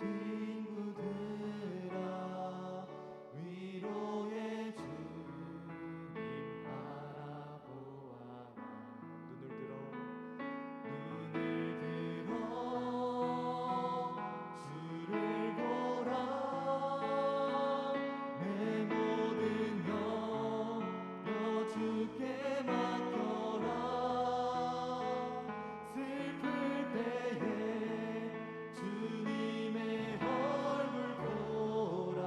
친구들아 위로의 주님 바라보아라. 눈을 들어 주를 보라. 내 모든 염려 주께 맡겨라. 슬플 때에 주님의 얼굴 보라.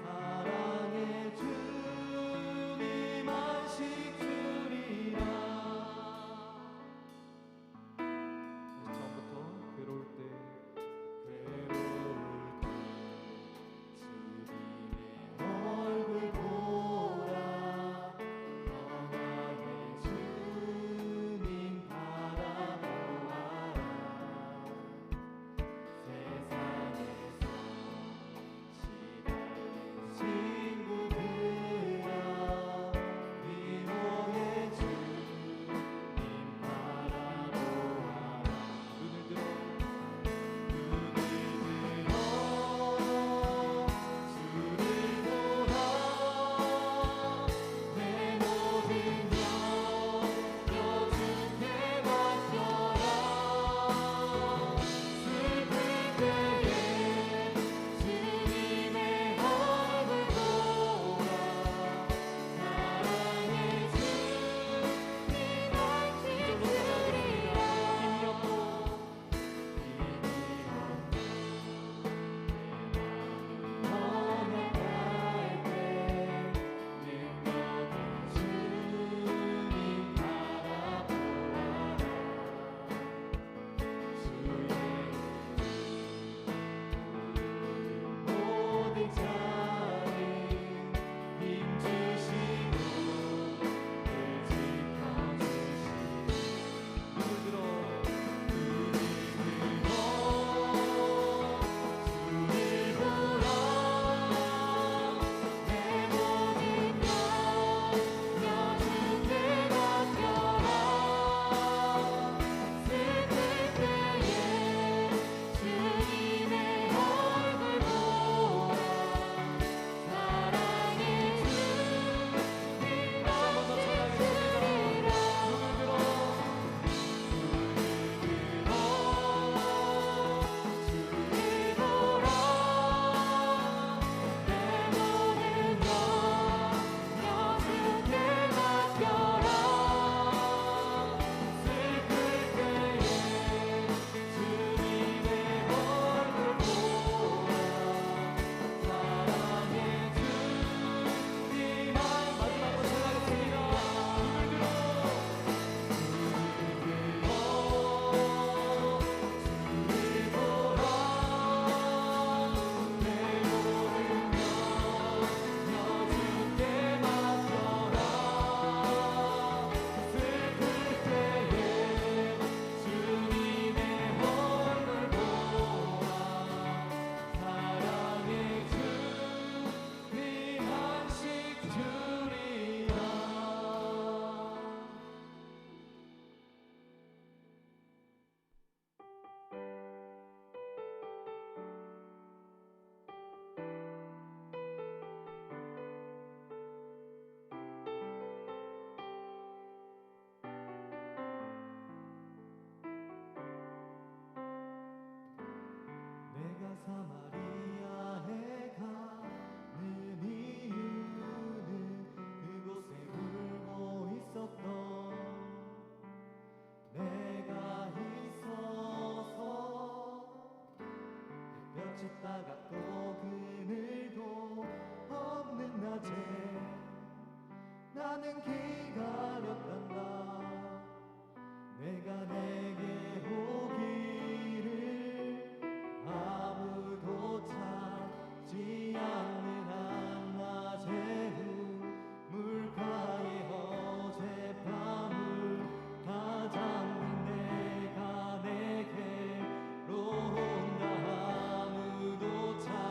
사랑의 주님 안식 주리라. 처음부터 괴로울 때 주님의 얼굴 보라. 평화의 주님 바라보아라. 세상에서 시달린 친구들아 위로의 주님 바라보아라. 눈을 들어 주를 보라. 내 모든 염려 주께 맡겨라. 슬플 때에 주님의 얼굴 보라. 사랑의 주님 안식 주리라. 힘이 없고 연약할 때 능력의 주님 바라보아라. 주의 모든 자리 힘주시고 늘 지켜주시고. 눈을 들어 주를 보라. 내 모든 염려 주께 맡겨라. 슬플 때에 주님의 얼굴 보라. 사랑의 주님 안식 주리라. 눈을 들어 주를 보라. 내 모든 염려 주께 맡겨라. 슬플 때에 주님의 얼굴 보라. 사랑의 주님 마지막으로 전하겠습니다. 눈을 들어 주를 보라. 내 모든 염려 주께 맡겨라. 슬플 때에 주님의 얼굴 보라. 사랑의 주님 안식 주리라. 내가 사마리아에 가는 이유는 그곳에 울고 있었던 내가 있어서. 햇볕이 따갑고 그늘도 없는 낮에 나는 기다렸단다. 내가 내게 오기를 아무도 찾지 않는 한낮의 물가에 어젯밤을 다 잠든 내가 내게로 온다. 아무도 찾지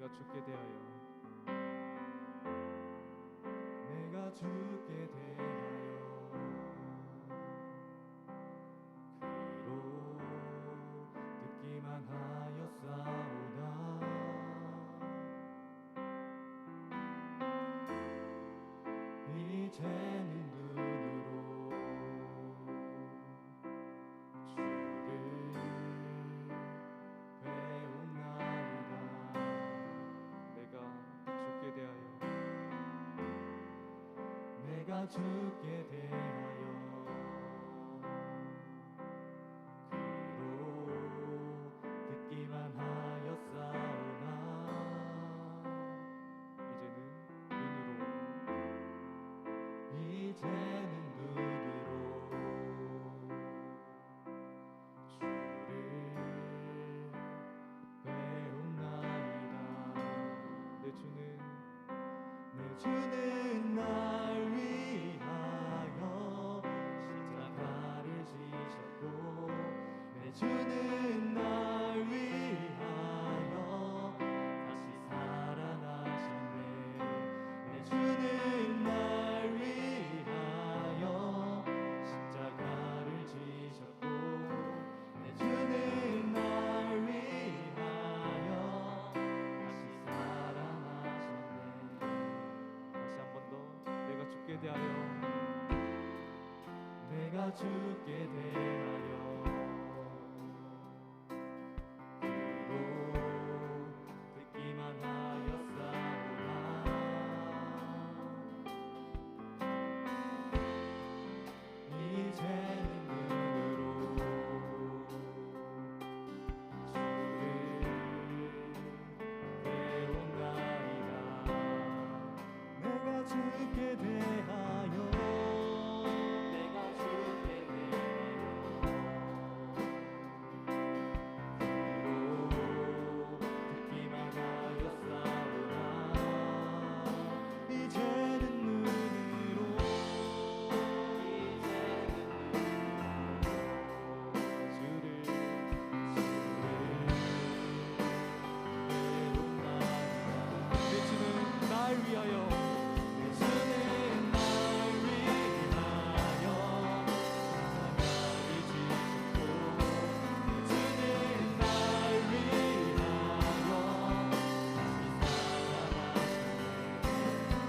내가 죽게 대하여 내가 죽게 대하여 귀로 듣기만 하였사오나 이제는 눈으로 주를 배움나이다. 내가 죽게 대하여 내가 죽게 대하여 귀로 듣기만 하였사오나 이제는 눈으로 주를 배움나이다. 내 주는 날 위하여 십자가를 지셨고 내 주는 날 위하여 다시 살아나셨네. 내 주는 날 위하여 십자가를 지셨고 내 주는 날 위하여 다시 살아나셨네. 다시 한 번 더 내가 죽게 대하여 내가 죽게 대하여 귀로 듣기만 하였사오나 이제는 눈으로 주를 배움나이다. 내가 죽게 대하여 내가 죽게 대하여 귀로 듣기만 하였사오나 이제는 눈으로 주를 배움나이다. 내 주는 날 위하여 내 주는 날 위하여 십자가를 지셨고 내 주는 날 위하여 다시 살아나셨네.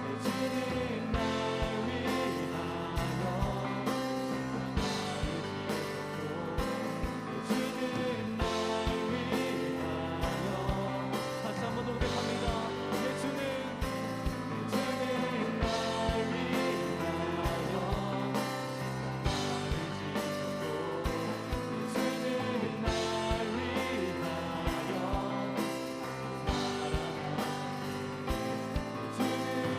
내 주는 날 위하여 십자가를 지셨고 내 주는 날 위하여 다시 한 번 더 고백합니다. 내 주는 날 위하여 주는 날 위하여 주는 날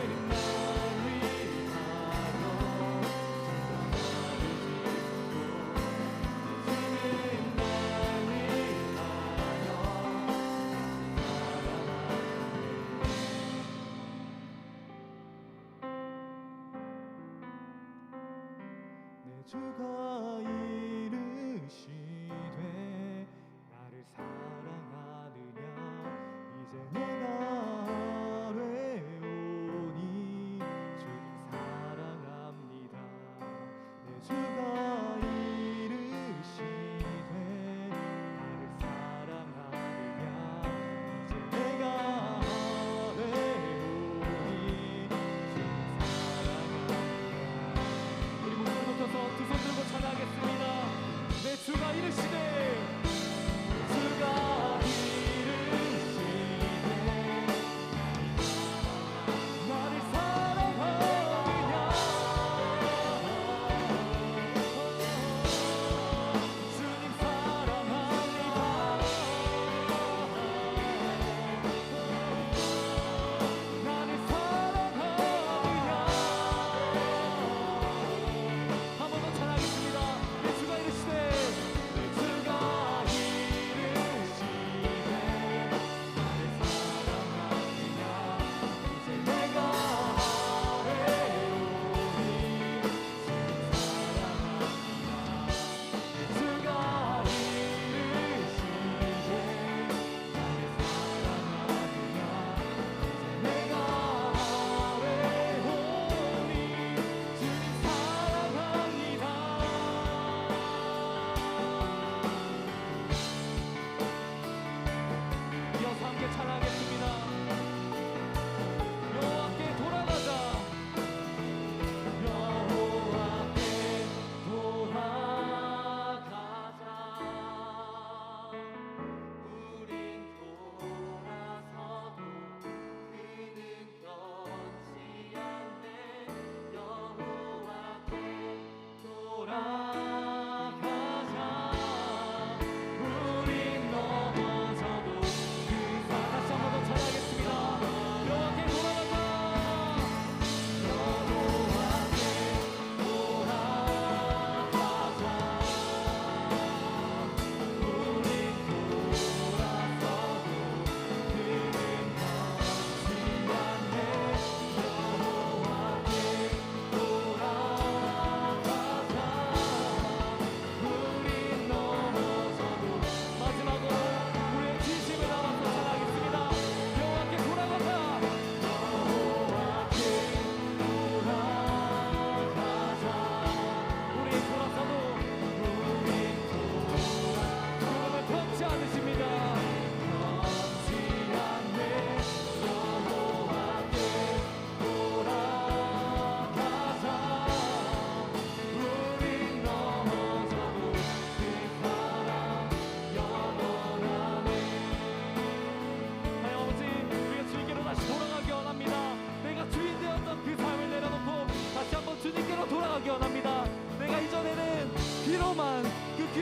내 주가 이르시되 나를 사랑하느냐 이제 내가 아뢰오니 주를 사랑합니다. 내 주가 이르시되 나를 사랑하느냐 이제 내가 아뢰오니 주를 사랑합니다. 우리 목소리 높여서 두 손 들고 찬양하겠습니다. 내 주가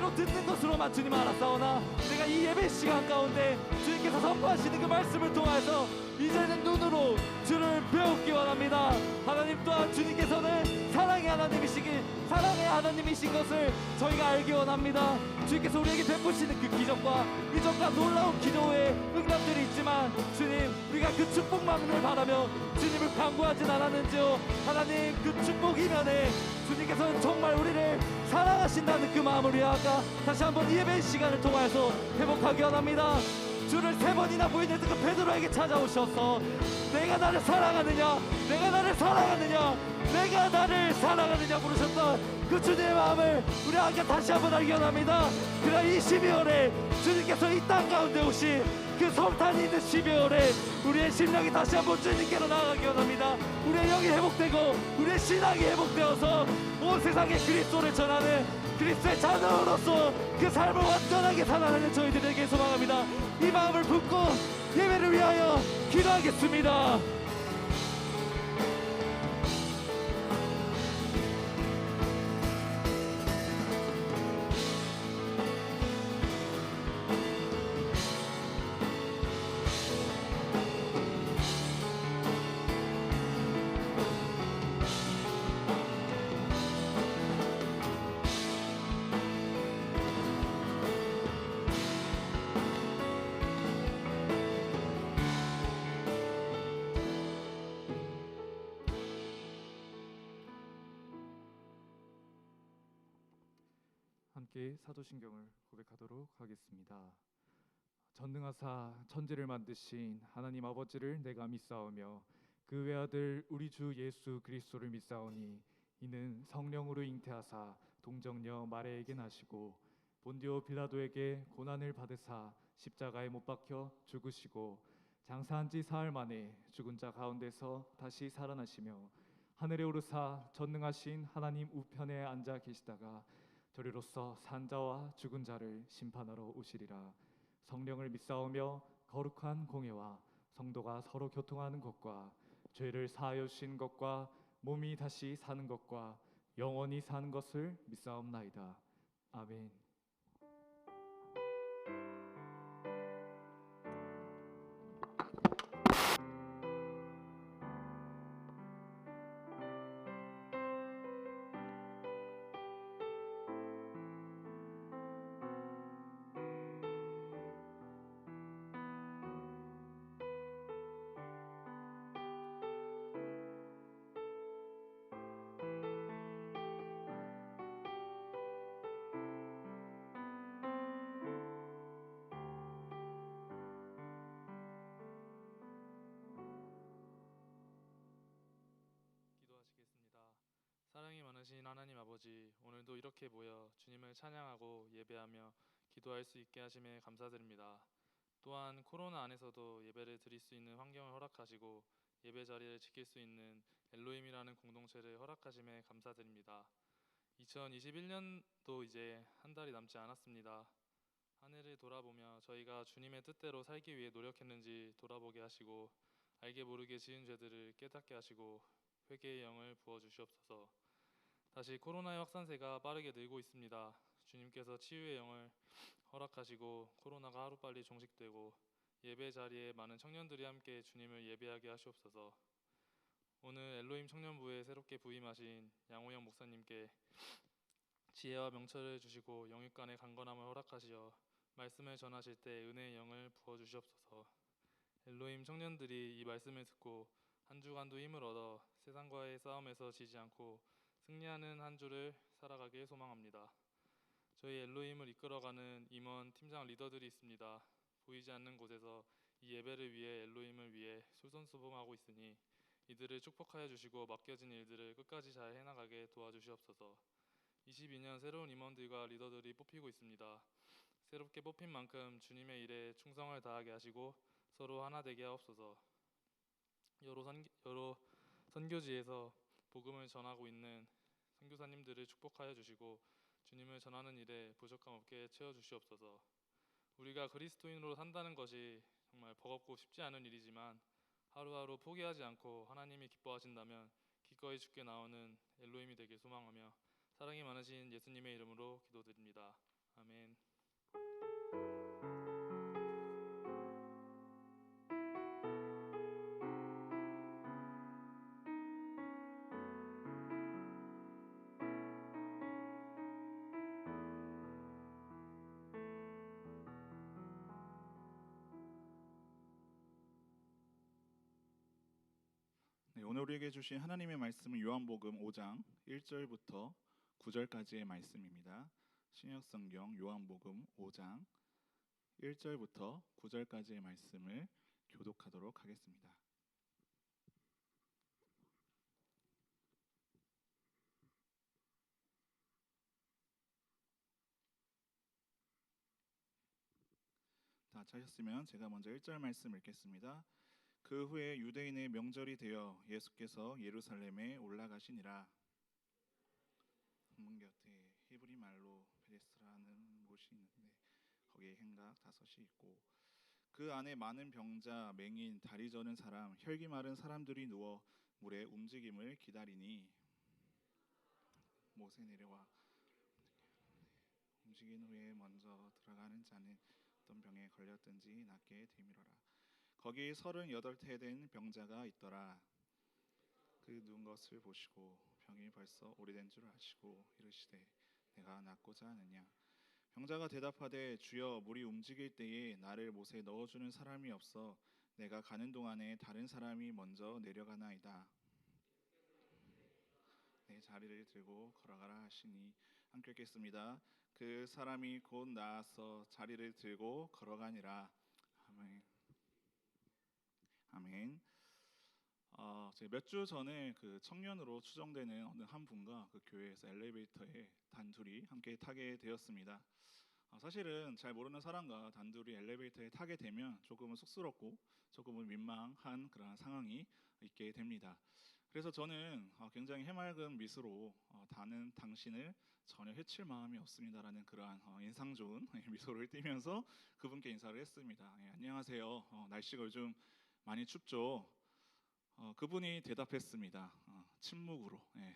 귀로 듣는 것으로만 주님 알았사오나 내가 이 예배 시간 가운데 주님께서 선포하시는 그 말씀을 통해서 이제는 눈으로 주를 배우기 원합니다. 하나님 또한 주님께서는 사랑의 하나님이신 것을 저희가 알기 원합니다. 주님께서 우리에게 베푸시는 그 기적과 이적과 놀라운 기도의 응답들이 있지만 주님, 우리가 그 축복만을 바라며 주님을 간구하진 않았는지요. 하나님, 그 축복 이면에 주님께서는 정말 우리를 사랑하신다는 그 마음을 위하여 다시 한번 이 예배 시간을 통해서 회복하기 원합니다. 주를 3번이나 부인했던 그 베드로에게 찾아오셔서 내가 나를 사랑하느냐, 내가 나를 사랑하느냐, 내가 나를 사랑하느냐 부르셨던 그 주님의 마음을 우리 함께 다시 한번 알기 원합니다. 그러나 이 12월에 주님께서 이 땅 가운데 오신 그 성탄이 있는 12월에 우리의 심령이 다시 한번 주님께로 나아가기 원합니다. 우리의 영이 회복되고 우리의 신앙이 회복되어서 온 세상에 그리스도를 전하는 그리스도의 자녀로서 그 삶을 완전하게 살아가는 저희들에게 소망합니다. 이 마음을 품고 예배를 위하여 기도하겠습니다. 함께 사도신경을 고백하도록 하겠습니다. 전능하사 천지를 만드신 하나님 아버지를 내가 믿사오며 그 외아들 우리 주 예수 그리스도를 믿사오니 이는 성령으로 잉태하사 동정녀 마리아에게 나시고 본디오 빌라도에게 고난을 받으사 십자가에 못 박혀 죽으시고 장사한 지 사흘 만에 죽은 자 가운데서 다시 살아나시며 하늘에 오르사 전능하신 하나님 우편에 앉아 계시다가 저리로서 산 자와 죽은 자를 심판하러 오시리라. 성령을 믿사오며 거룩한 공예와 성도가 서로 교통하는 것과 죄를 사하여 주신 것과 몸이 다시 사는 것과 영원히 사는 것을 믿사옵나이다. 아멘. 기도하시겠습니다. 사랑이 많으신 하나님 아버지, 오늘도 이렇게 모여 주님을 찬양하고 예배하며 기도할 수 있게 하심에 감사드립니다. 또한 코로나 안에서도 예배를 드릴 수 있는 환경을 허락하시고 예배 자리를 지킬 수 있는 엘로힘이라는 공동체를 허락하심에 감사드립니다. 2021년도 이제 한 달이 남지 않았습니다. 한 해를 돌아보며 저희가 주님의 뜻대로 살기 위해 노력했는지 돌아보게 하시고 알게 모르게 지은 죄들을 깨닫게 하시고 회개의 영을 부어주시옵소서. 다시 코로나의 확산세가 빠르게 늘고 있습니다. 주님께서 치유의 영을 허락하시고 코로나가 하루빨리 종식되고 예배 자리에 많은 청년들이 함께 주님을 예배하게 하시옵소서. 오늘 엘로힘 청년부에 새롭게 부임하신 양호영 목사님께 지혜와 명철을 주시고 영육간의 강건함을 허락하시어 말씀을 전하실 때 은혜의 영을 부어주시옵소서. 엘로힘 청년들이 이 말씀을 듣고 한 주간도 힘을 얻어 세상과의 싸움에서 지지 않고 승리하는 한 주를 살아가길 소망합니다. 저희 엘로힘을 이끌어가는 임원, 팀장, 리더들이 있습니다. 보이지 않는 곳에서 이 예배를 위해 엘로힘을 위해 솔선수범하고 있으니 이들을 축복하여 주시고 맡겨진 일들을 끝까지 잘 해나가게 도와주시옵소서. 22년 새로운 임원들과 리더들이 뽑히고 있습니다. 새롭게 뽑힌 만큼 주님의 일에 충성을 다하게 하시고 서로 하나 되게 하옵소서. 여러 선교지에서 복음을 전하고 있는 선교사님들을 축복하여 주시고 주님을 전하는 일에 부족함 없게 채워주시옵소서. 우리가 그리스도인으로 산다는 것이 정말 버겁고 쉽지 않은 일이지만 하루하루 포기하지 않고 하나님이 기뻐하신다면 기꺼이 주께 나오는 엘로힘이 되길 소망하며 사랑이 많으신 예수님의 이름으로 기도드립니다. 아멘. 네, 오늘 우리에게 주신 하나님의 말씀은 요한복음 5장 1절부터 9절까지의 말씀입니다. 신약성경 요한복음 5장 1절부터 9절까지의 말씀을 교독하도록 하겠습니다. 다 찾으셨으면 제가 먼저 1절 말씀 읽겠습니다. 그 후에 유대인의 명절이 되어 예수께서 예루살렘에 올라가시니라. 문 곁에 히브리 말로 베데스라는 곳이 있는데 거기에 행각 5이 있고 그 안에 많은 병자, 맹인, 다리 저는 사람, 혈기 마른 사람들이 누워 물의 움직임을 기다리니 못에 내려와 움직인 후에 먼저 들어가는 자는 어떤 병에 걸렸든지 낫게 되밀어라. 거기 38태 된 병자가 있더라. 그 누운 것을 보시고 병이 벌써 오래된 줄 아시고 이르시되 내가 낫고자 하느냐. 병자가 대답하되 주여 물이 움직일 때에 나를 못에 넣어주는 사람이 없어 내가 가는 동안에 다른 사람이 먼저 내려가나이다. 내 자리를 들고 걸어가라 하시니 함께 읽겠습니다. 그 사람이 곧 나아서 자리를 들고 걸어가니라. 아멘. 아멘. 제가 몇 주 전에 그 청년으로 추정되는 어느 한 분과 그 교회에서 엘리베이터에 단둘이 함께 타게 되었습니다. 사실은 잘 모르는 사람과 단둘이 엘리베이터에 타게 되면 조금은 쑥스럽고 조금은 민망한 그런 상황이 있게 됩니다. 그래서 저는 굉장히 해맑은 미소로 다는 당신을 전혀 해칠 마음이 없습니다라는 그러한 인상 좋은 미소를 띠면서 그분께 인사를 했습니다. 예, 안녕하세요. 날씨가 요즘 많이 춥죠. 그분이 대답했습니다. 침묵으로. 예.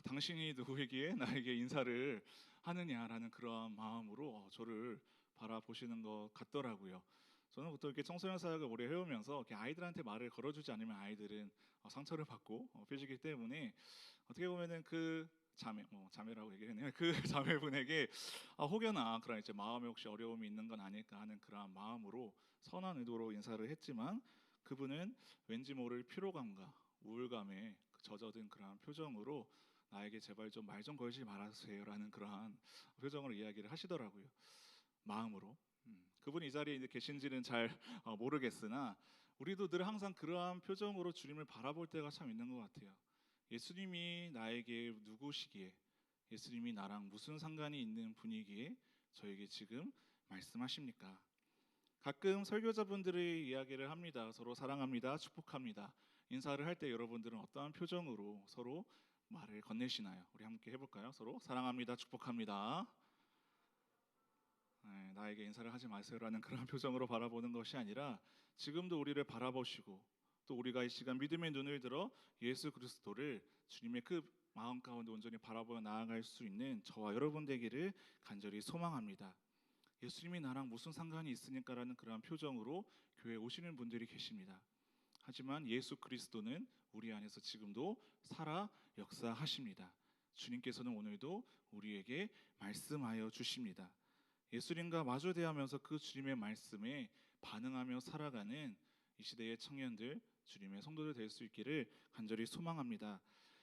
당신이 누구이기에 나에게 인사를 하느냐라는 그런 마음으로 저를 바라보시는 것 같더라고요. 저는 보통 이렇게 청소년 사역을 오래 해오면서 이렇게 아이들한테 말을 걸어주지 않으면 아이들은 상처를 받고 삐지기 때문에 어떻게 보면은 그 자매라고 얘기했네요. 그 자매분에게 혹여나 그런 이제 마음에 혹시 어려움이 있는 건 아닐까 하는 그런 마음으로 선한 의도로 인사를 했지만 그분은 왠지 모를 피로감과 우울감에 젖어든 그러한 표정으로 나에게 제발 좀 말 좀 걸지 말아주세요라는 그러한 표정으로 이야기를 하시더라고요. 마음으로. 그분이 이 자리에 계신지는 잘 모르겠으나 우리도 늘 항상 그러한 표정으로 주님을 바라볼 때가 참 있는 것 같아요. 예수님이 나에게 누구시기에, 예수님이 나랑 무슨 상관이 있는 분이기에 저에게 지금 말씀하십니까? 가끔 설교자분들의 이야기를 합니다. 서로 사랑합니다, 축복합니다. 인사를 할 때 여러분들은 어떠한 표정으로 서로 말을 건네시나요? 우리 함께 해볼까요? 서로 사랑합니다, 축복합니다. 네, 나에게 인사를 하지 마세요라는 그런 표정으로 바라보는 것이 아니라 지금도 우리를 바라보시고 또 우리가 이 시간 믿음의 눈을 들어 예수 그리스도를 주님의 그 마음 가운데 온전히 바라보며 나아갈 수 있는 저와 여러분 되기를 간절히 소망합니다. 예수님이 나랑 무슨 상관이 있으니까라는 그런 표정으로 교회에 오시는 분들이 계십니다. 하지만 예수 그리스도는 우리 안에서 지금도 살아 역사하십니다. 주님께서는 오늘도 우리에게 말씀하여 주십니다. 예수님과 마주 대하면서 그 주님의 말씀에 반응하며 살아가는 이 시대의 청년들, 주님의 성도들 될 수 있기를 간절히 소망합니다.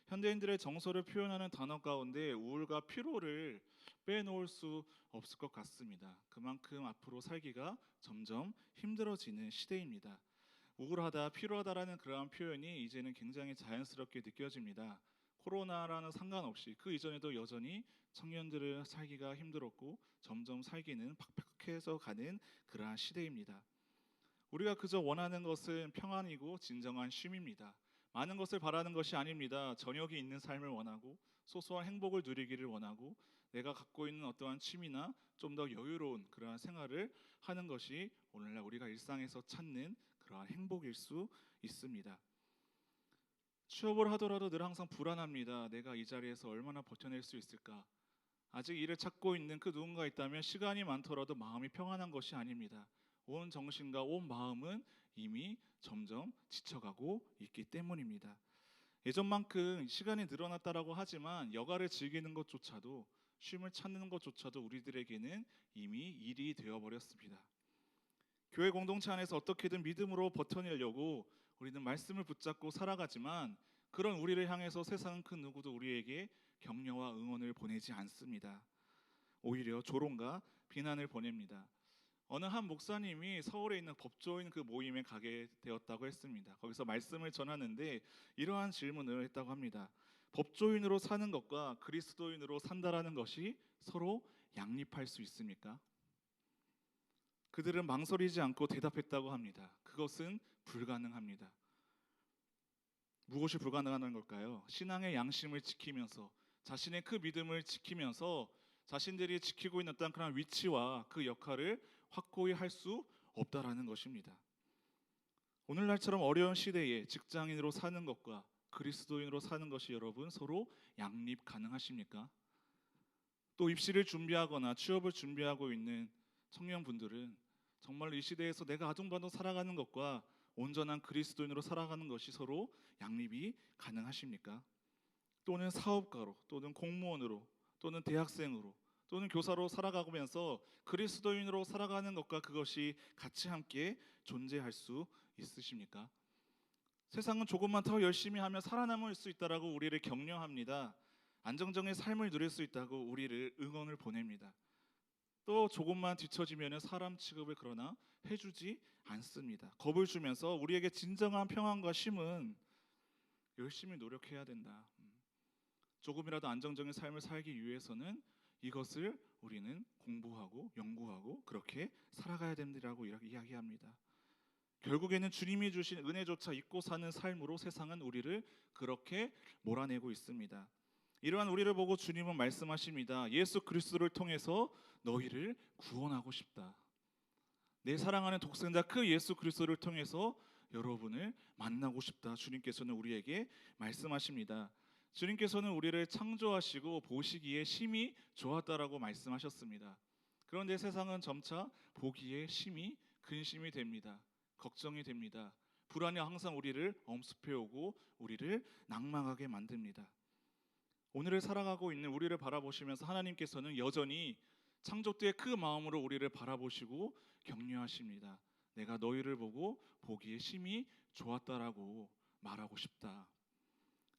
현대인들의 정서를 표현하는 단어 가운데 우울과 피로를 빼놓을 수 없을 것 같습니다. 그만큼 앞으로 살기가 점점 힘들어지는 시대입니다. 우울하다, 피로하다라는 그러한 표현이 이제는 굉장히 자연스럽게 느껴집니다. 코로나라는 상관없이 그 이전에도 여전히 청년들은 살기가 힘들었고 점점 살기는 팍팍해져 가는 그러한 시대입니다. 우리가 그저 원하는 것은 평안이고 진정한 쉼입니다. 많은 것을 바라는 것이 아닙니다. 저녁이 있는 삶을 원하고 소소한 행복을 누리기를 원하고 내가 갖고 있는 어떠한 취미나 좀 더 여유로운 그러한 생활을 하는 것이 오늘날 우리가 일상에서 찾는 그러한 행복일 수 있습니다. 취업을 하더라도 늘 항상 불안합니다. 내가 이 자리에서 얼마나 버텨낼 수 있을까? 아직 이를 찾고 있는 그 누군가 있다면 시간이 많더라도 마음이 평안한 것이 아닙니다. 온 정신과 온 마음은 이미 점점 지쳐가고 있기 때문입니다. 예전만큼 시간이 늘어났다라고 하지만 여가를 즐기는 것조차도, 쉼을 찾는 것조차도 우리들에게는 이미 일이 되어버렸습니다. 교회 공동체 안에서 어떻게든 믿음으로 버텨내려고 우리는 말씀을 붙잡고 살아가지만, 그런 우리를 향해서 세상 그 누구도 우리에게 격려와 응원을 보내지 않습니다. 오히려 조롱과 비난을 보냅니다. 어느 한 목사님이 서울에 있는 법조인 그 모임에 가게 되었다고 했습니다. 거기서 말씀을 전하는데 이러한 질문을 했다고 합니다. 법조인으로 사는 것과 그리스도인으로 산다라는 것이 서로 양립할 수 있습니까? 그들은 망설이지 않고 대답했다고 합니다. 그것은 불가능합니다. 무엇이 불가능한 걸까요? 신앙의 양심을 지키면서, 자신의 그 믿음을 지키면서 자신들이 지키고 있는 어떤 그런 위치와 그 역할을 확고히 할 수 없다라는 것입니다. 오늘날처럼 어려운 시대에 직장인으로 사는 것과 그리스도인으로 사는 것이 여러분 서로 양립 가능하십니까? 또 입시를 준비하거나 취업을 준비하고 있는 청년분들은 정말 이 시대에서 내가 아둥바둥 살아가는 것과 온전한 그리스도인으로 살아가는 것이 서로 양립이 가능하십니까? 또는 사업가로, 또는 공무원으로, 또는 대학생으로, 또는 교사로 살아가면서 그리스도인으로 살아가는 것과 그것이 같이 함께 존재할 수 있으십니까? 세상은 조금만 더 열심히 하면 살아남을 수 있다라고 우리를 격려합니다. 안정적인 삶을 누릴 수 있다고 우리를 응원을 보냅니다. 또 조금만 뒤처지면 사람 취급을 그러나 해주지 않습니다. 겁을 주면서 우리에게 진정한 평안과 쉼은 열심히 노력해야 된다. 조금이라도 안정적인 삶을 살기 위해서는 이것을 우리는 공부하고 연구하고 그렇게 살아가야 된다라고 이야기합니다. 결국에는 주님이 주신 은혜조차 잊고 사는 삶으로 세상은 우리를 그렇게 몰아내고 있습니다. 이러한 우리를 보고 주님은 말씀하십니다. 예수 그리스도를 통해서 너희를 구원하고 싶다. 내 사랑하는 독생자 그 예수 그리스도를 통해서 여러분을 만나고 싶다. 주님께서는 우리에게 말씀하십니다. 주님께서는 우리를 창조하시고 보시기에 심히 좋았다라고 말씀하셨습니다. 그런데 세상은 점차 보기에 심히 근심이 됩니다. 걱정이 됩니다. 불안이 항상 우리를 엄습해오고 우리를 낭망하게 만듭니다. 오늘을 살아가고 있는 우리를 바라보시면서 하나님께서는 여전히 창조 때의 그 마음으로 우리를 바라보시고 격려하십니다. 내가 너희를 보고 보기에 심히 좋았다라고 말하고 싶다.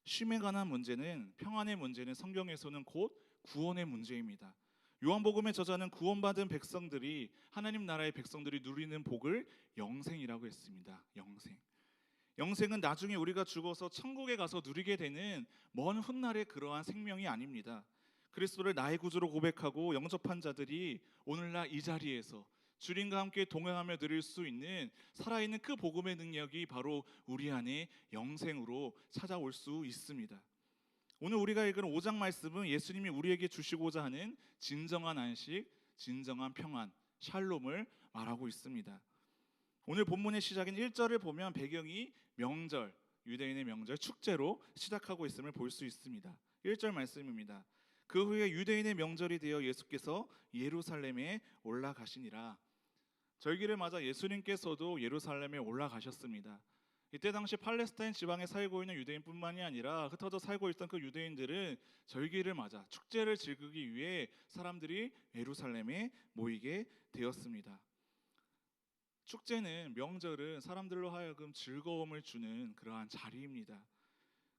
쉼에 관한 문제는, 평안의 문제는 성경에서는 곧 구원의 문제입니다. 요한복음의 저자는 구원받은 백성들이, 하나님 나라의 백성들이 누리는 복을 영생이라고 했습니다. 영생은 나중에 우리가 죽어서 천국에 가서 누리게 되는 먼 훗날의 그러한 생명이 아닙니다. 그리스도를 나의 구주로 고백하고 영접한 자들이 오늘날 이 자리에서 주님과 함께 동행하며 누릴 수 있는 살아있는 그 복음의 능력이 바로 우리 안에 영생으로 찾아올 수 있습니다. 오늘 우리가 읽은 5장 말씀은 예수님이 우리에게 주시고자 하는 진정한 안식, 진정한 평안, 샬롬을 말하고 있습니다. 오늘 본문의 시작인 1절을 보면 배경이 명절, 유대인의 명절, 축제로 시작하고 있음을 볼 수 있습니다. 1절 말씀입니다. 그 후에 유대인의 명절이 되어 예수께서 예루살렘에 올라가시니라. 절기를 맞아 예수님께서도 예루살렘에 올라가셨습니다. 이때 당시 팔레스타인 지방에 살고 있는 유대인뿐만이 아니라 흩어져 살고 있던 그 유대인들은 절기를 맞아 축제를 즐기기 위해 사람들이 예루살렘에 모이게 되었습니다. 축제는, 명절은 사람들로 하여금 즐거움을 주는 그러한 자리입니다.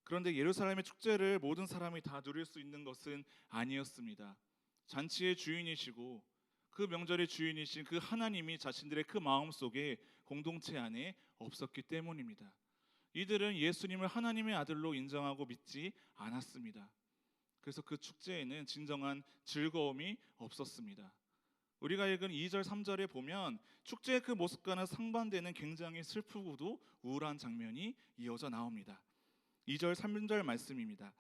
그런데 예루살렘의 축제를 모든 사람이 다 누릴 수 있는 것은 아니었습니다. 잔치의 주인이시고 그 명절의 주인이신 그 하나님이 자신들의 그 마음속에 공동체 안에 없었기 때문입니다. 이들은 예수님을 하나님의 아들로 인정하고 믿지 않았습니다. 그래서 그 축제에는 진정한 즐거움이 없었습니다. 우리가 읽은 2절 3절에 보면 축제의 그 모습과는 상반되는 굉장히 슬프고도 우울한 장면이 이어져 나옵니다. 2절 3절 말씀입니다.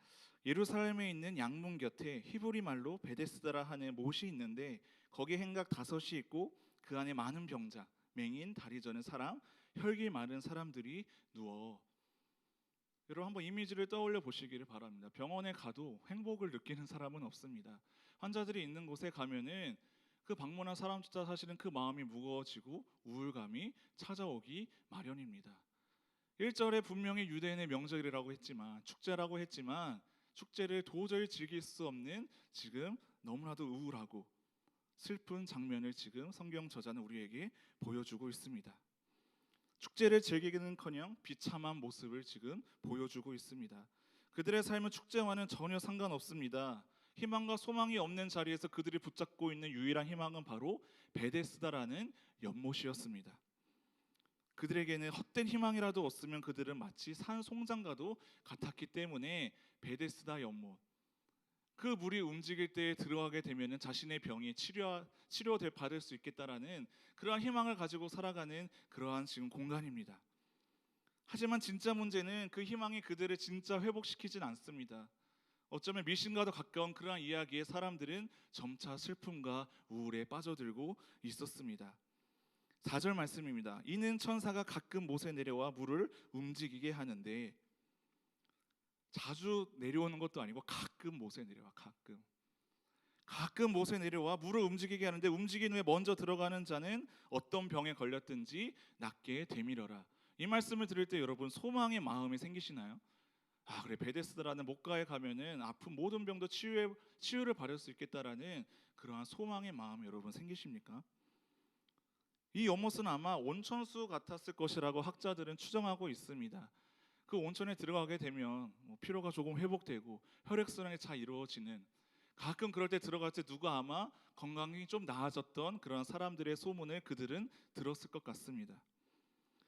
예루살렘에 있는 양문 곁에 히브리 말로 베데스다라 하는 못이 있는데 거기에 행각 5이 있고 그 안에 많은 병자, 맹인, 다리 저는 사람, 혈기 많은 사람들이 누워. 여러분 한번 이미지를 떠올려 보시기를 바랍니다. 병원에 가도 행복을 느끼는 사람은 없습니다. 환자들이 있는 곳에 가면은 그 방문한 사람조차 사실은 그 마음이 무거워지고 우울감이 찾아오기 마련입니다. 1절에 분명히 유대인의 명절이라고 했지만 축제라고 했지만 축제를 도저히 즐길 수 없는 지금 너무나도 우울하고 슬픈 장면을 지금 성경 저자는 우리에게 보여주고 있습니다. 축제를 즐기기는커녕 비참한 모습을 지금 보여주고 있습니다. 그들의 삶은 축제와는 전혀 상관없습니다. 희망과 소망이 없는 자리에서 그들이 붙잡고 있는 유일한 희망은 바로 베데스다라는 연못이었습니다. 그들에게는 헛된 희망이라도 없으면 그들은 마치 산 송장과도 같았기 때문에 베데스다 연못, 그 물이 움직일 때 들어가게 되면 자신의 병이 치료될 받을 수 있겠다라는 그러한 희망을 가지고 살아가는 그러한 지금 공간입니다. 하지만 진짜 문제는 그 희망이 그들을 진짜 회복시키진 않습니다. 어쩌면 미신과도 가까운 그러한 이야기에 사람들은 점차 슬픔과 우울에 빠져들고 있었습니다. 4절 말씀입니다. 이는 천사가 가끔 못에 내려와 물을 움직이게 하는데, 자주 내려오는 것도 아니고 가끔 못에 내려와. 가끔 못에 내려와 물을 움직이게 하는데, 움직인 후에 먼저 들어가는 자는 어떤 병에 걸렸든지 낫게 되밀어라. 이 말씀을 들을 때 여러분 소망의 마음이 생기시나요? 아, 그래, 베데스다라는 목가에 가면은 아픈 모든 병도 치유를 받을 수 있겠다라는 그러한 소망의 마음이 여러분 생기십니까? 이 연못은 아마 온천수 같았을 것이라고 학자들은 추정하고 있습니다. 그 온천에 들어가게 되면 피로가 조금 회복되고 혈액순환이 잘 이루어지는, 가끔 그럴 때 들어갈 때 누가 아마 건강이 좀 나아졌던 그런 사람들의 소문을 그들은 들었을 것 같습니다.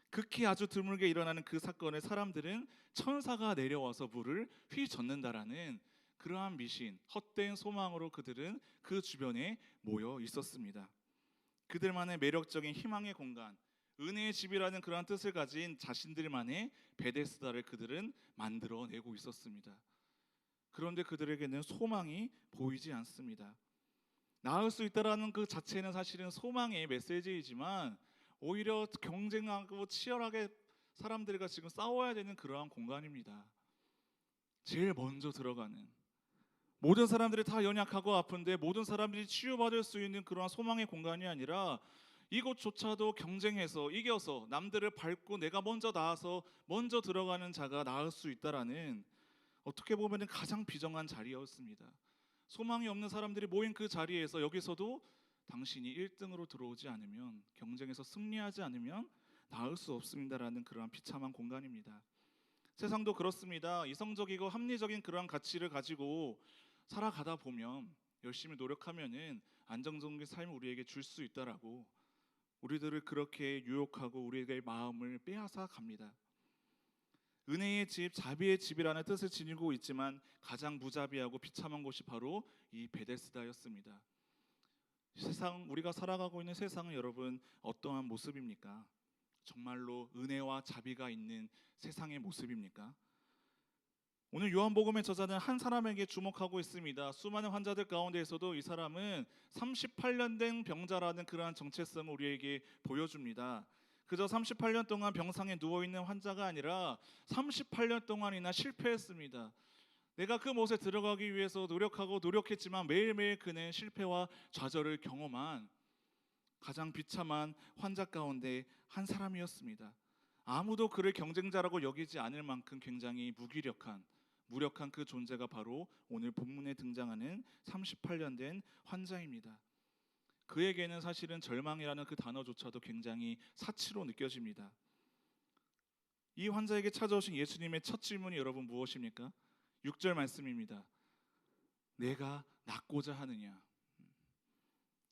극히 아주 드물게 일어나는 그 사건을 사람들은 천사가 내려와서 물을 휘젓는다라는 그러한 미신, 헛된 소망으로 그들은 그 주변에 모여 있었습니다. 그들만의 매력적인 희망의 공간, 은혜의 집이라는 그러한 뜻을 가진 자신들만의 베데스다를 그들은 만들어내고 있었습니다. 그런데 그들에게는 소망이 보이지 않습니다. 나을 수 있다라는 그 자체는 사실은 소망의 메시지이지만 오히려 경쟁하고 치열하게 사람들과 지금 싸워야 되는 그러한 공간입니다. 제일 먼저 들어가는, 모든 사람들이 다 연약하고 아픈데 모든 사람들이 치유받을 수 있는 그러한 소망의 공간이 아니라 이곳조차도 경쟁해서 이겨서 남들을 밟고 내가 먼저 나아서 먼저 들어가는 자가 나을 수 있다라는, 어떻게 보면 가장 비정한 자리였습니다. 소망이 없는 사람들이 모인 그 자리에서 여기서도 당신이 1등으로 들어오지 않으면, 경쟁에서 승리하지 않으면 나을 수 없습니다라는 그러한 비참한 공간입니다. 세상도 그렇습니다. 이성적이고 합리적인 그러한 가치를 가지고 살아가다 보면, 열심히 노력하면은 안정적인 삶을 우리에게 줄 수 있다라고 우리들을 그렇게 유혹하고 우리의 마음을 빼앗아 갑니다. 은혜의 집, 자비의 집이라는 뜻을 지니고 있지만 가장 무자비하고 비참한 곳이 바로 이 베데스다였습니다. 세상, 우리가 살아가고 있는 세상은 여러분 어떠한 모습입니까? 정말로 은혜와 자비가 있는 세상의 모습입니까? 오늘 요한복음의 저자는 한 사람에게 주목하고 있습니다. 수많은 환자들 가운데에서도 이 사람은 38년 된 병자라는 그러한 정체성을 우리에게 보여줍니다. 그저 38년 동안 병상에 누워있는 환자가 아니라 38년 동안이나 실패했습니다. 내가 그 못에 들어가기 위해서 노력했지만 매일매일 그는 실패와 좌절을 경험한 가장 비참한 환자 가운데 한 사람이었습니다. 아무도 그를 경쟁자라고 여기지 않을 만큼 굉장히 무력한 그 존재가 바로 오늘 본문에 등장하는 38년 된 환자입니다. 그에게는 사실은 절망이라는 그 단어조차도 굉장히 사치로 느껴집니다. 이 환자에게 찾아오신 예수님의 첫 질문이 여러분 무엇입니까? 6절 말씀입니다. 내가 낫고자 하느냐?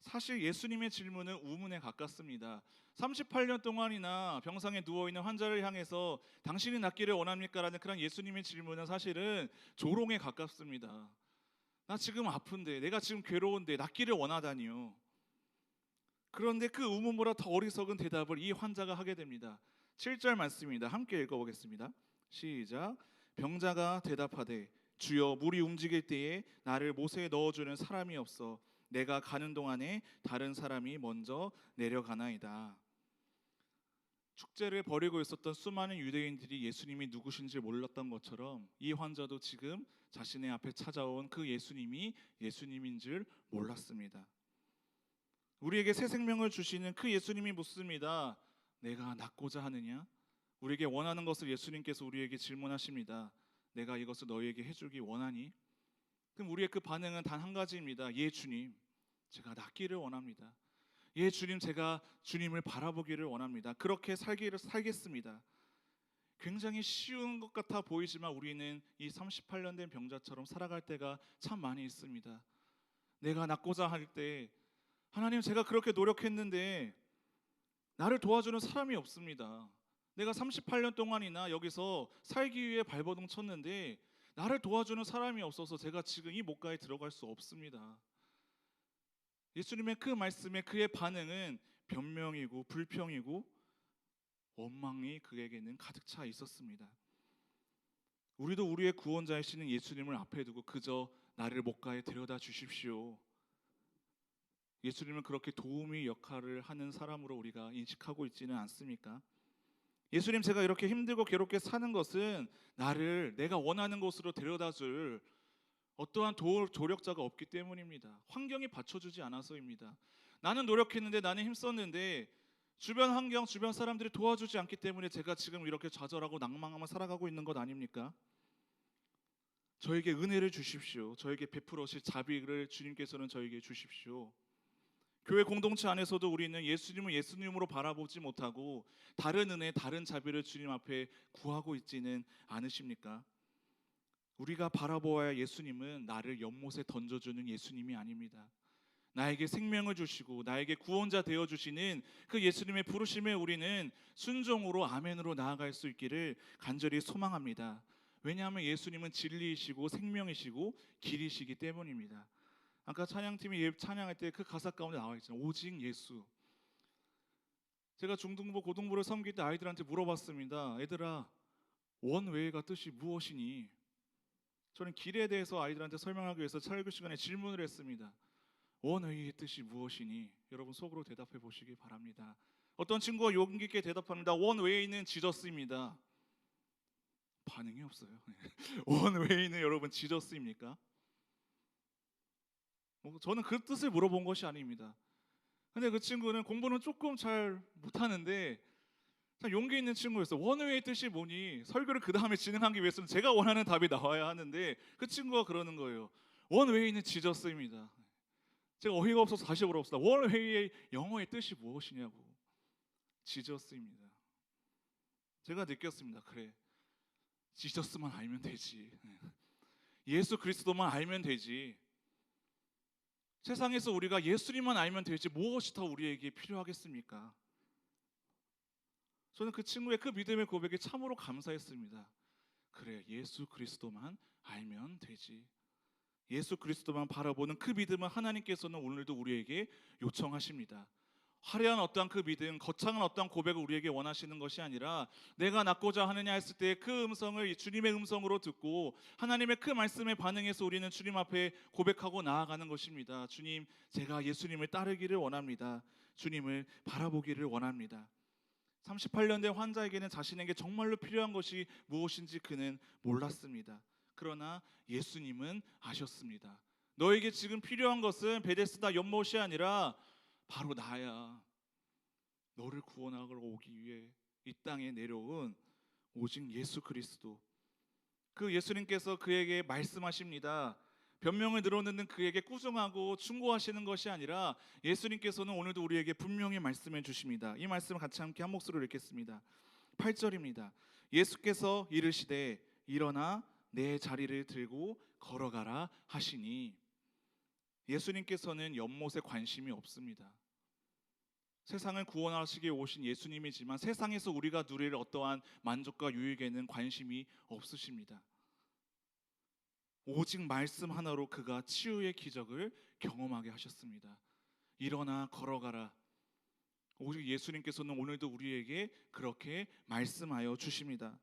사실 예수님의 질문은 우문에 가깝습니다. 38년 동안이나 병상에 누워있는 환자를 향해서 당신이 낫기를 원합니까? 라는 그런 예수님의 질문은 사실은 조롱에 가깝습니다. 나 지금 아픈데, 내가 지금 괴로운데 낫기를 원하다니요. 그런데 그 우문보다 더 어리석은 대답을 이 환자가 하게 됩니다. 7절 말씀입니다. 함께 읽어보겠습니다. 시작. 병자가 대답하되 주여, 물이 움직일 때에 나를 못에 넣어주는 사람이 없어 내가 가는 동안에 다른 사람이 먼저 내려가나이다. 축제를 벌이고 있었던 수많은 유대인들이 예수님이 누구신지 몰랐던 것처럼 이 환자도 지금 자신의 앞에 찾아온 그 예수님이 예수님인 줄 몰랐습니다. 우리에게 새 생명을 주시는 그 예수님이 묻습니다. 내가 낫고자 하느냐? 우리에게 원하는 것을 예수님께서 우리에게 질문하십니다. 내가 이것을 너희에게 해주기 원하니? 그럼 우리의 그 반응은 단 한 가지입니다. 예 주님, 제가 낫기를 원합니다. 예 주님, 제가 주님을 바라보기를 원합니다. 그렇게 살겠습니다. 굉장히 쉬운 것 같아 보이지만 우리는 이 38년 된 병자처럼 살아갈 때가 참 많이 있습니다. 내가 낫고자 할 때 하나님, 제가 그렇게 노력했는데 나를 도와주는 사람이 없습니다. 내가 38년 동안이나 여기서 살기 위해 발버둥 쳤는데 나를 도와주는 사람이 없어서 제가 지금 이 목가에 들어갈 수 없습니다. 예수님의 그 말씀에 그의 반응은 변명이고 불평이고 원망이 그에게는 가득 차 있었습니다. 우리도 우리의 구원자이시는 예수님을 앞에 두고 그저 나를 목가에 데려다 주십시오. 예수님은 그렇게 도우미 역할을 하는 사람으로 우리가 인식하고 있지는 않습니까? 예수님, 제가 이렇게 힘들고 괴롭게 사는 것은 나를 내가 원하는 곳으로 데려다 줄 어떠한 조력자가 없기 때문입니다. 환경이 받쳐주지 않아서입니다. 나는 노력했는데, 나는 힘썼는데 주변 환경, 주변 사람들이 도와주지 않기 때문에 제가 지금 이렇게 좌절하고 낭망하며 살아가고 있는 것 아닙니까? 저에게 은혜를 주십시오. 저에게 베풀어실 자비를 주님께서는 저에게 주십시오. 교회 공동체 안에서도 우리는 예수님을 예수님으로 바라보지 못하고 다른 은혜, 다른 자비를 주님 앞에 구하고 있지는 않으십니까? 우리가 바라보아야 예수님은 나를 연못에 던져주는 예수님이 아닙니다. 나에게 생명을 주시고 나에게 구원자 되어주시는 그 예수님의 부르심에 우리는 순종으로 아멘으로 나아갈 수 있기를 간절히 소망합니다. 왜냐하면 예수님은 진리이시고 생명이시고 길이시기 때문입니다. 아까 찬양팀이 찬양할 때 그 가사 가운데 나와 있잖아요. 오직 예수. 제가 중등부, 고등부를 섬길 때 아이들한테 물어봤습니다. 얘들아, 원외가 뜻이 무엇이니? 저는 길에 대해서 아이들한테 설명하기 위해서 차일교 시간에 질문을 했습니다. 원외의 뜻이 무엇이니? 여러분 속으로 대답해 보시기 바랍니다. 어떤 친구가 용기 있게 대답합니다. 원외에는 지저스입니다. 반응이 없어요. 원외에는 여러분 지저스입니까? 저는 그 뜻을 물어본 것이 아닙니다. 근데 그 친구는 공부는 조금 잘 못하는데 참 용기 있는 친구였어요. 원웨이의 뜻이 뭐니? 설교를 그 다음에 진행하기 위해서는 제가 원하는 답이 나와야 하는데 그 친구가 그러는 거예요. 원웨이는 지저스입니다. 제가 어이가 없어서 다시 물어봅시다. 원웨이의 영어의 뜻이 무엇이냐고. 지저스입니다. 제가 느꼈습니다. 그래, 지저스만 알면 되지. 예수 그리스도만 알면 되지. 세상에서 우리가 예수님만 알면 되지 무엇이 더 우리에게 필요하겠습니까? 저는 그 친구의 그 믿음의 고백에 참으로 감사했습니다. 그래, 예수 그리스도만 알면 되지. 예수 그리스도만 바라보는 그 믿음은 하나님께서는 오늘도 우리에게 요청하십니다. 화려한 어떠한 그 믿음, 거창한 어떠한 고백을 우리에게 원하시는 것이 아니라 내가 낫고자 하느냐 했을 때 그 음성을 주님의 음성으로 듣고 하나님의 그 말씀에 반응해서 우리는 주님 앞에 고백하고 나아가는 것입니다. 주님, 제가 예수님을 따르기를 원합니다. 주님을 바라보기를 원합니다. 38년 된 환자에게는 자신에게 정말로 필요한 것이 무엇인지 그는 몰랐습니다. 그러나 예수님은 아셨습니다. 너에게 지금 필요한 것은 베데스다 연못이 아니라 바로 나야. 너를 구원하러 오기 위해 이 땅에 내려온 오직 예수 그리스도. 그 예수님께서 그에게 말씀하십니다. 변명을 늘어놓는 그에게 꾸중하고 충고하시는 것이 아니라 예수님께서는 오늘도 우리에게 분명히 말씀해 주십니다. 이 말씀을 같이 함께 한 목소리로 읽겠습니다. 8절입니다. 예수께서 이르시되 일어나 내 자리를 들고 걸어가라 하시니. 예수님께서는 연못에 관심이 없습니다. 세상을 구원하시기에 오신 예수님이지만 세상에서 우리가 누릴 어떠한 만족과 유익에는 관심이 없으십니다. 오직 말씀 하나로 그가 치유의 기적을 경험하게 하셨습니다. 일어나 걸어가라. 오직 예수님께서는 오늘도 우리에게 그렇게 말씀하여 주십니다.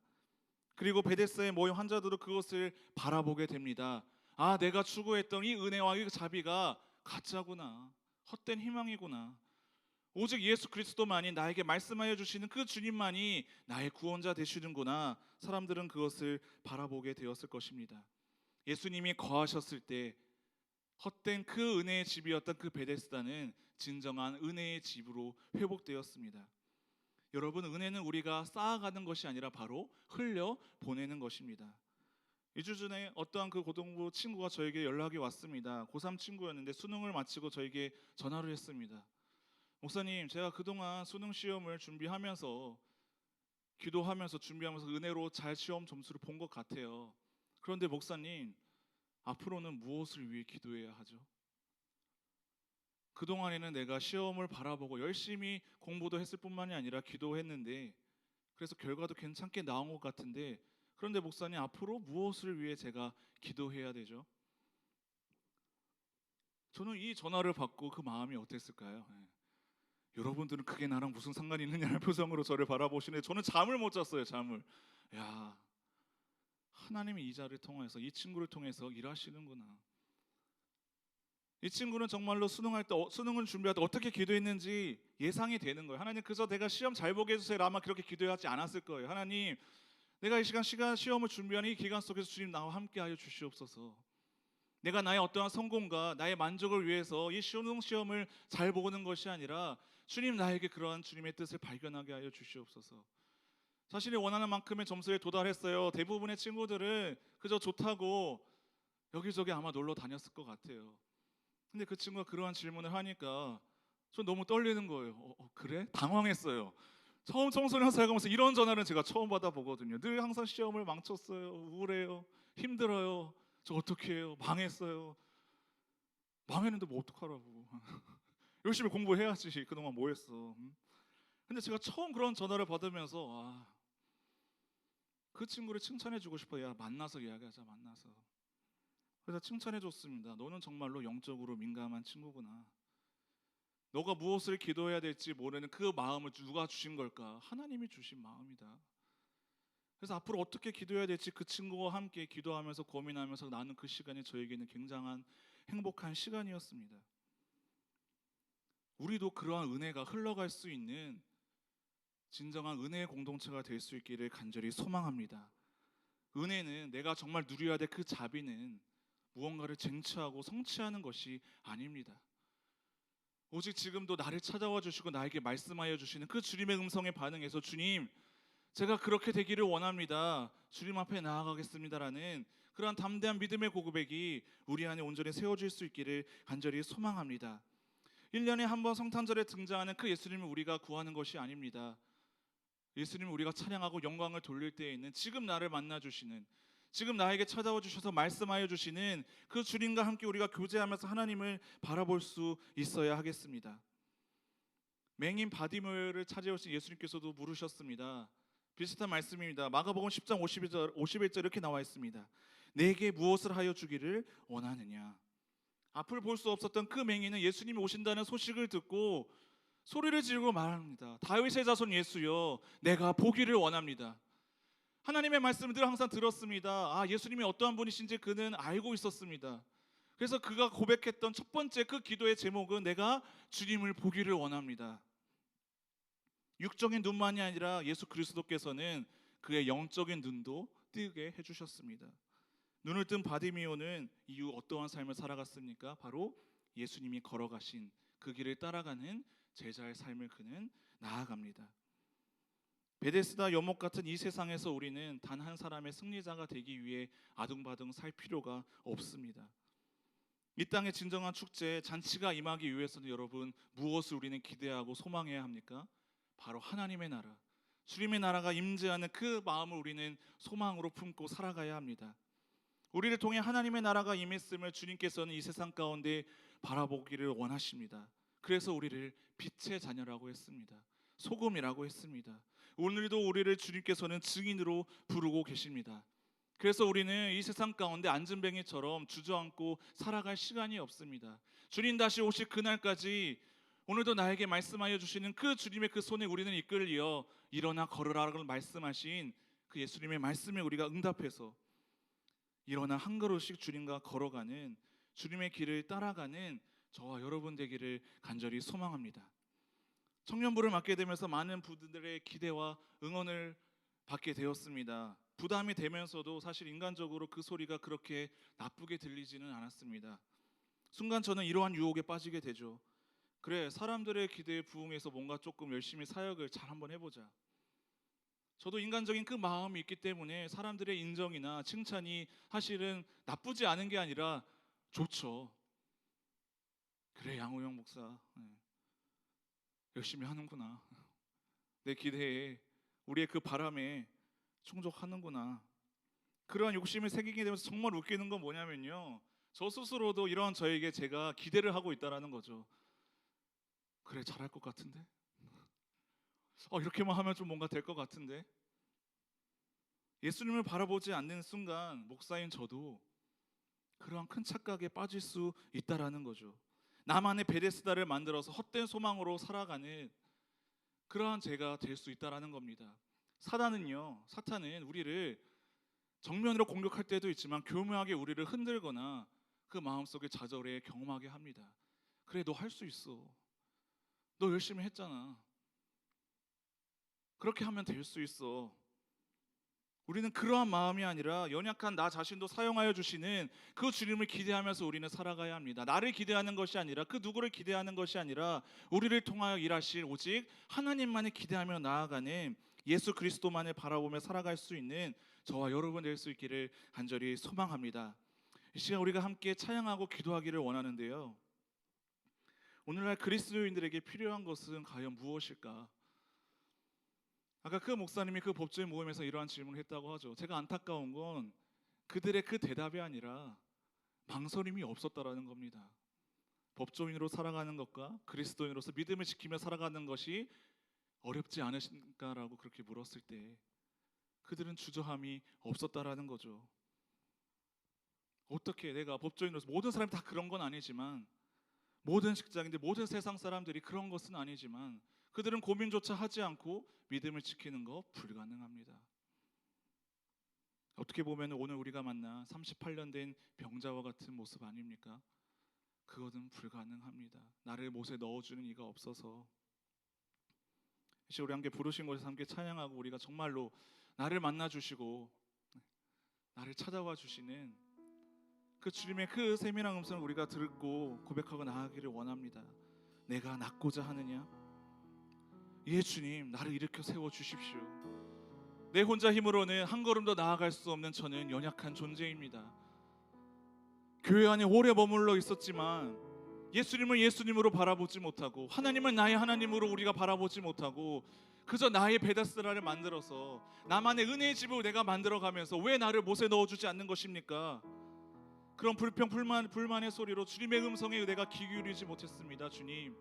그리고 베데스다에 모인 환자들도 그것을 바라보게 됩니다. 아, 내가 추구했던 이 은혜와 이 자비가 가짜구나. 헛된 희망이구나. 오직 예수 그리스도만이 나에게 말씀하여 주시는 그 주님만이 나의 구원자 되시는구나. 사람들은 그것을 바라보게 되었을 것입니다. 예수님이 거하셨을 때 헛된 그 은혜의 집이었던 그 베데스다는 진정한 은혜의 집으로 회복되었습니다. 여러분, 은혜는 우리가 쌓아가는 것이 아니라 바로 흘려 보내는 것입니다. 2주 전에 어떠한 그 고등부 친구가 저에게 연락이 왔습니다. 고3 친구였는데 수능을 마치고 저에게 전화를 했습니다. 목사님, 제가 그동안 수능 시험을 준비하면서 기도하면서 준비하면서 은혜로 잘 시험 점수를 본 것 같아요. 그런데 목사님, 앞으로는 무엇을 위해 기도해야 하죠? 그동안에는 내가 시험을 바라보고 열심히 공부도 했을 뿐만이 아니라 기도했는데 그래서 결과도 괜찮게 나온 것 같은데, 그런데 목사님, 앞으로 무엇을 위해 제가 기도해야 되죠? 저는 이 전화를 받고 그 마음이 어땠을까요? 여러분들은 그게 나랑 무슨 상관이 있느냐는 표정으로 저를 바라보시는데 저는 잠을 못 잤어요. 잠을. 야, 하나님이 이 자를 통해서, 이 친구를 통해서 일하시는구나. 이 친구는 정말로 수능을 준비할 때 어떻게 기도했는지 예상이 되는 거예요. 하나님, 그저 내가 시험 잘 보게 해주세요. 아마 그렇게 기도하지 않았을 거예요. 하나님, 내가 이 시간 시험을 준비하는 이 기간 속에서 주님 나와 함께하여 주시옵소서. 내가 나의 어떠한 성공과 나의 만족을 위해서 이 수능 시험을 잘 보는 것이 아니라 주님, 나에게 그러한 주님의 뜻을 발견하게 하여 주시옵소서. 자신이 원하는 만큼의 점수에 도달했어요. 대부분의 친구들은 그저 좋다고 여기저기 아마 놀러 다녔을 것 같아요. 근데 그 친구가 그러한 질문을 하니까 전 너무 떨리는 거예요. 그래? 당황했어요. 처음 청소년 살아가면서 이런 전화는 제가 처음 받아보거든요. 늘 항상 시험을 망쳤어요. 우울해요. 힘들어요. 저 어떻게 해요? 망했어요. 망했는데 뭐 어떡하라고. 열심히 공부해야지. 그동안 뭐 했어. 근데 제가 처음 그런 전화를 받으면서 그 친구를 칭찬해주고 싶어요. 야, 만나서 이야기하자. 만나서. 그래서 칭찬해줬습니다. 너는 정말로 영적으로 민감한 친구구나. 너가 무엇을 기도해야 될지 모르는 그 마음을 누가 주신 걸까? 하나님이 주신 마음이다. 그래서 앞으로 어떻게 기도해야 될지 그 친구와 함께 기도하면서 고민하면서 나는 그 시간이 저에게는 굉장한 행복한 시간이었습니다. 우리도 그러한 은혜가 흘러갈 수 있는 진정한 은혜의 공동체가 될 수 있기를 간절히 소망합니다. 은혜는 내가 정말 누려야 될 그 자비는 무언가를 쟁취하고 성취하는 것이 아닙니다. 오직 지금도 나를 찾아와 주시고 나에게 말씀하여 주시는 그 주님의 음성에 반응해서 주님, 제가 그렇게 되기를 원합니다. 주님 앞에 나아가겠습니다라는 그러한 담대한 믿음의 고백이 우리 안에 온전히 세워질 수 있기를 간절히 소망합니다. 1년에 한 번 성탄절에 등장하는 그 예수님을 우리가 구하는 것이 아닙니다. 예수님을 우리가 찬양하고 영광을 돌릴 때에 있는 지금 나를 만나 주시는, 지금 나에게 찾아와 주셔서 말씀하여 주시는 그 주님과 함께 우리가 교제하면서 하나님을 바라볼 수 있어야 하겠습니다. 맹인 바디메오를 찾아오신 예수님께서도 물으셨습니다. 비슷한 말씀입니다. 마가복음 10장 51절 이렇게 나와 있습니다. 내게 무엇을 하여 주기를 원하느냐. 앞을 볼 수 없었던 그 맹인은 예수님이 오신다는 소식을 듣고 소리를 지르고 말합니다. 다윗의 자손 예수여, 내가 보기를 원합니다. 하나님의 말씀을 늘 항상 들었습니다. 예수님이 어떠한 분이신지 그는 알고 있었습니다. 그래서 그가 고백했던 첫 번째 그 기도의 제목은 내가 주님을 보기를 원합니다. 육적인 눈만이 아니라 예수 그리스도께서는 그의 영적인 눈도 뜨게 해주셨습니다. 눈을 뜬 바디메오는 이후 어떠한 삶을 살아갔습니까? 바로 예수님이 걸어가신 그 길을 따라가는 제자의 삶을 그는 나아갑니다. 베데스다 연못 같은 이 세상에서 우리는 단 한 사람의 승리자가 되기 위해 아둥바둥 살 필요가 없습니다. 이 땅의 진정한 축제, 잔치가 임하기 위해서는 여러분 무엇을 우리는 기대하고 소망해야 합니까? 바로 하나님의 나라, 주님의 나라가 임재하는 그 마음을 우리는 소망으로 품고 살아가야 합니다. 우리를 통해 하나님의 나라가 임했음을 주님께서는 이 세상 가운데 바라보기를 원하십니다. 그래서 우리를 빛의 자녀라고 했습니다. 소금이라고 했습니다. 오늘도 우리를 주님께서는 증인으로 부르고 계십니다. 그래서 우리는 이 세상 가운데 안진뱅이처럼 주저앉고 살아갈 시간이 없습니다. 주님 다시 오실 그날까지 오늘도 나에게 말씀하여 주시는 그 주님의 그 손에 우리는 이끌려 일어나 걸으라고 말씀하신 그 예수님의 말씀에 우리가 응답해서 일어나 한 걸음씩 주님과 걸어가는, 주님의 길을 따라가는 저와 여러분 되기를 간절히 소망합니다. 청년부를 맡게 되면서 많은 분들의 기대와 응원을 받게 되었습니다. 부담이 되면서도 사실 인간적으로 그 소리가 그렇게 나쁘게 들리지는 않았습니다. 순간 저는 이러한 유혹에 빠지게 되죠. 그래, 사람들의 기대에 부응해서 뭔가 조금 열심히 사역을 잘 한번 해보자. 저도 인간적인 그 마음이 있기 때문에 사람들의 인정이나 칭찬이 사실은 나쁘지 않은 게 아니라 좋죠. 그래, 양호영 목사 열심히 하는구나. 내 기대에, 우리의 그 바람에 충족하는구나. 그러한 욕심을 새기게 되면서 정말 웃기는 건 뭐냐면요, 저 스스로도 이런 저에게 제가 기대를 하고 있다라는 거죠. 그래, 잘할 것 같은데? 이렇게만 하면 좀 뭔가 될 것 같은데? 예수님을 바라보지 않는 순간 목사인 저도 그러한 큰 착각에 빠질 수 있다라는 거죠. 나만의 베데스다를 만들어서 헛된 소망으로 살아가는 그러한 제가 될 수 있다라는 겁니다. 사탄은 우리를 정면으로 공격할 때도 있지만 교묘하게 우리를 흔들거나 그 마음속에 좌절에 경험하게 합니다. 그래, 너 할 수 있어. 너 열심히 했잖아. 그렇게 하면 될 수 있어. 우리는 그러한 마음이 아니라 연약한 나 자신도 사용하여 주시는 그 주님을 기대하면서 우리는 살아가야 합니다. 나를 기대하는 것이 아니라, 그 누구를 기대하는 것이 아니라 우리를 통하여 일하실 오직 하나님만을 기대하며 나아가는 예수 그리스도만을 바라보며 살아갈 수 있는 저와 여러분 될 수 있기를 간절히 소망합니다. 이 시간 우리가 함께 찬양하고 기도하기를 원하는데요, 오늘날 그리스도인들에게 필요한 것은 과연 무엇일까? 아까 그 목사님이 그 법조인 모임에서 이러한 질문을 했다고 하죠. 제가 안타까운 건 그들의 그 대답이 아니라 망설임이 없었다라는 겁니다. 법조인으로 살아가는 것과 그리스도인으로서 믿음을 지키며 살아가는 것이 어렵지 않으신가라고 그렇게 물었을 때 그들은 주저함이 없었다라는 거죠. 어떻게 내가 법조인으로서, 모든 사람이 다 그런 건 아니지만, 모든 직장인들, 모든 세상 사람들이 그런 것은 아니지만 그들은 고민조차 하지 않고 믿음을 지키는 거 불가능합니다. 어떻게 보면 오늘 우리가 만나 38년 된 병자와 같은 모습 아닙니까? 그것은 불가능합니다. 나를 못에 넣어주는 이가 없어서. 이제 우리 함께 부르신 곳에서 함께 찬양하고, 우리가 정말로 나를 만나주시고 나를 찾아와 주시는 그 주님의 그 세밀한 음성을 우리가 듣고 고백하고 나아가기를 원합니다. 내가 낫고자 하느냐? 예, 주님, 나를 일으켜 세워주십시오. 내 혼자 힘으로는 한 걸음 더 나아갈 수 없는 저는 연약한 존재입니다. 교회 안에 오래 머물러 있었지만 예수님을 예수님으로 바라보지 못하고, 하나님을 나의 하나님으로 우리가 바라보지 못하고, 그저 나의 베데스다를 만들어서 나만의 은혜의 집을 내가 만들어가면서 왜 나를 못에 넣어주지 않는 것입니까? 그런 불평, 불만의 소리로 주님의 음성에 내가 귀 기울이지 못했습니다. 주님,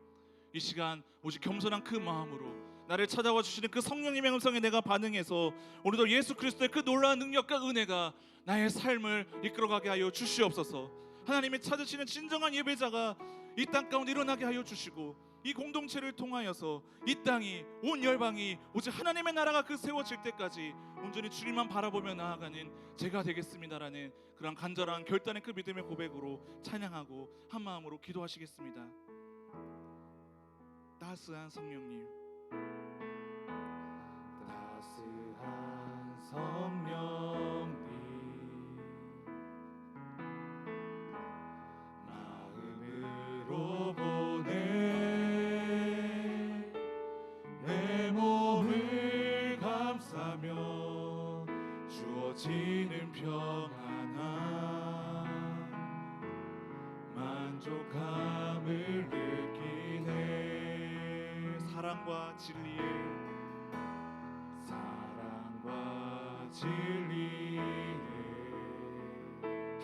이 시간 오직 겸손한 그 마음으로 나를 찾아와 주시는 그 성령님의 음성에 내가 반응해서 오늘도 예수 그리스도의 그 놀라운 능력과 은혜가 나의 삶을 이끌어가게 하여 주시옵소서. 하나님의 찾으시는 진정한 예배자가 이 땅 가운데 일어나게 하여 주시고, 이 공동체를 통하여서 이 땅이, 온 열방이 오직 하나님의 나라가 그 세워질 때까지 온전히 주님만 바라보며 나아가는 제가 되겠습니다라는 그런 간절한 결단의 그 믿음의 고백으로 찬양하고 한 마음으로 기도하시겠습니다. 따스한 성령님, 따스한 성령님, 마음으로 보내 내 몸을 감싸며 주어지는 평안함, 만족함을 느끼네. 사랑과 진리에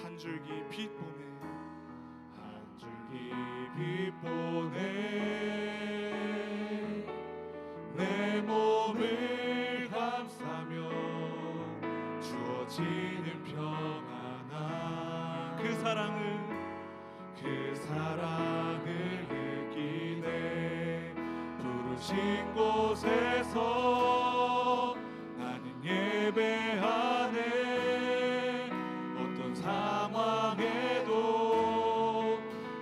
한 줄기 빛 보내, 한 줄기 빛 보내 내 몸을 감싸며 주어지는 평안함, 그 사랑을 느끼네. 부르신 곳에서 나는 예배하네. 어떤 상황에도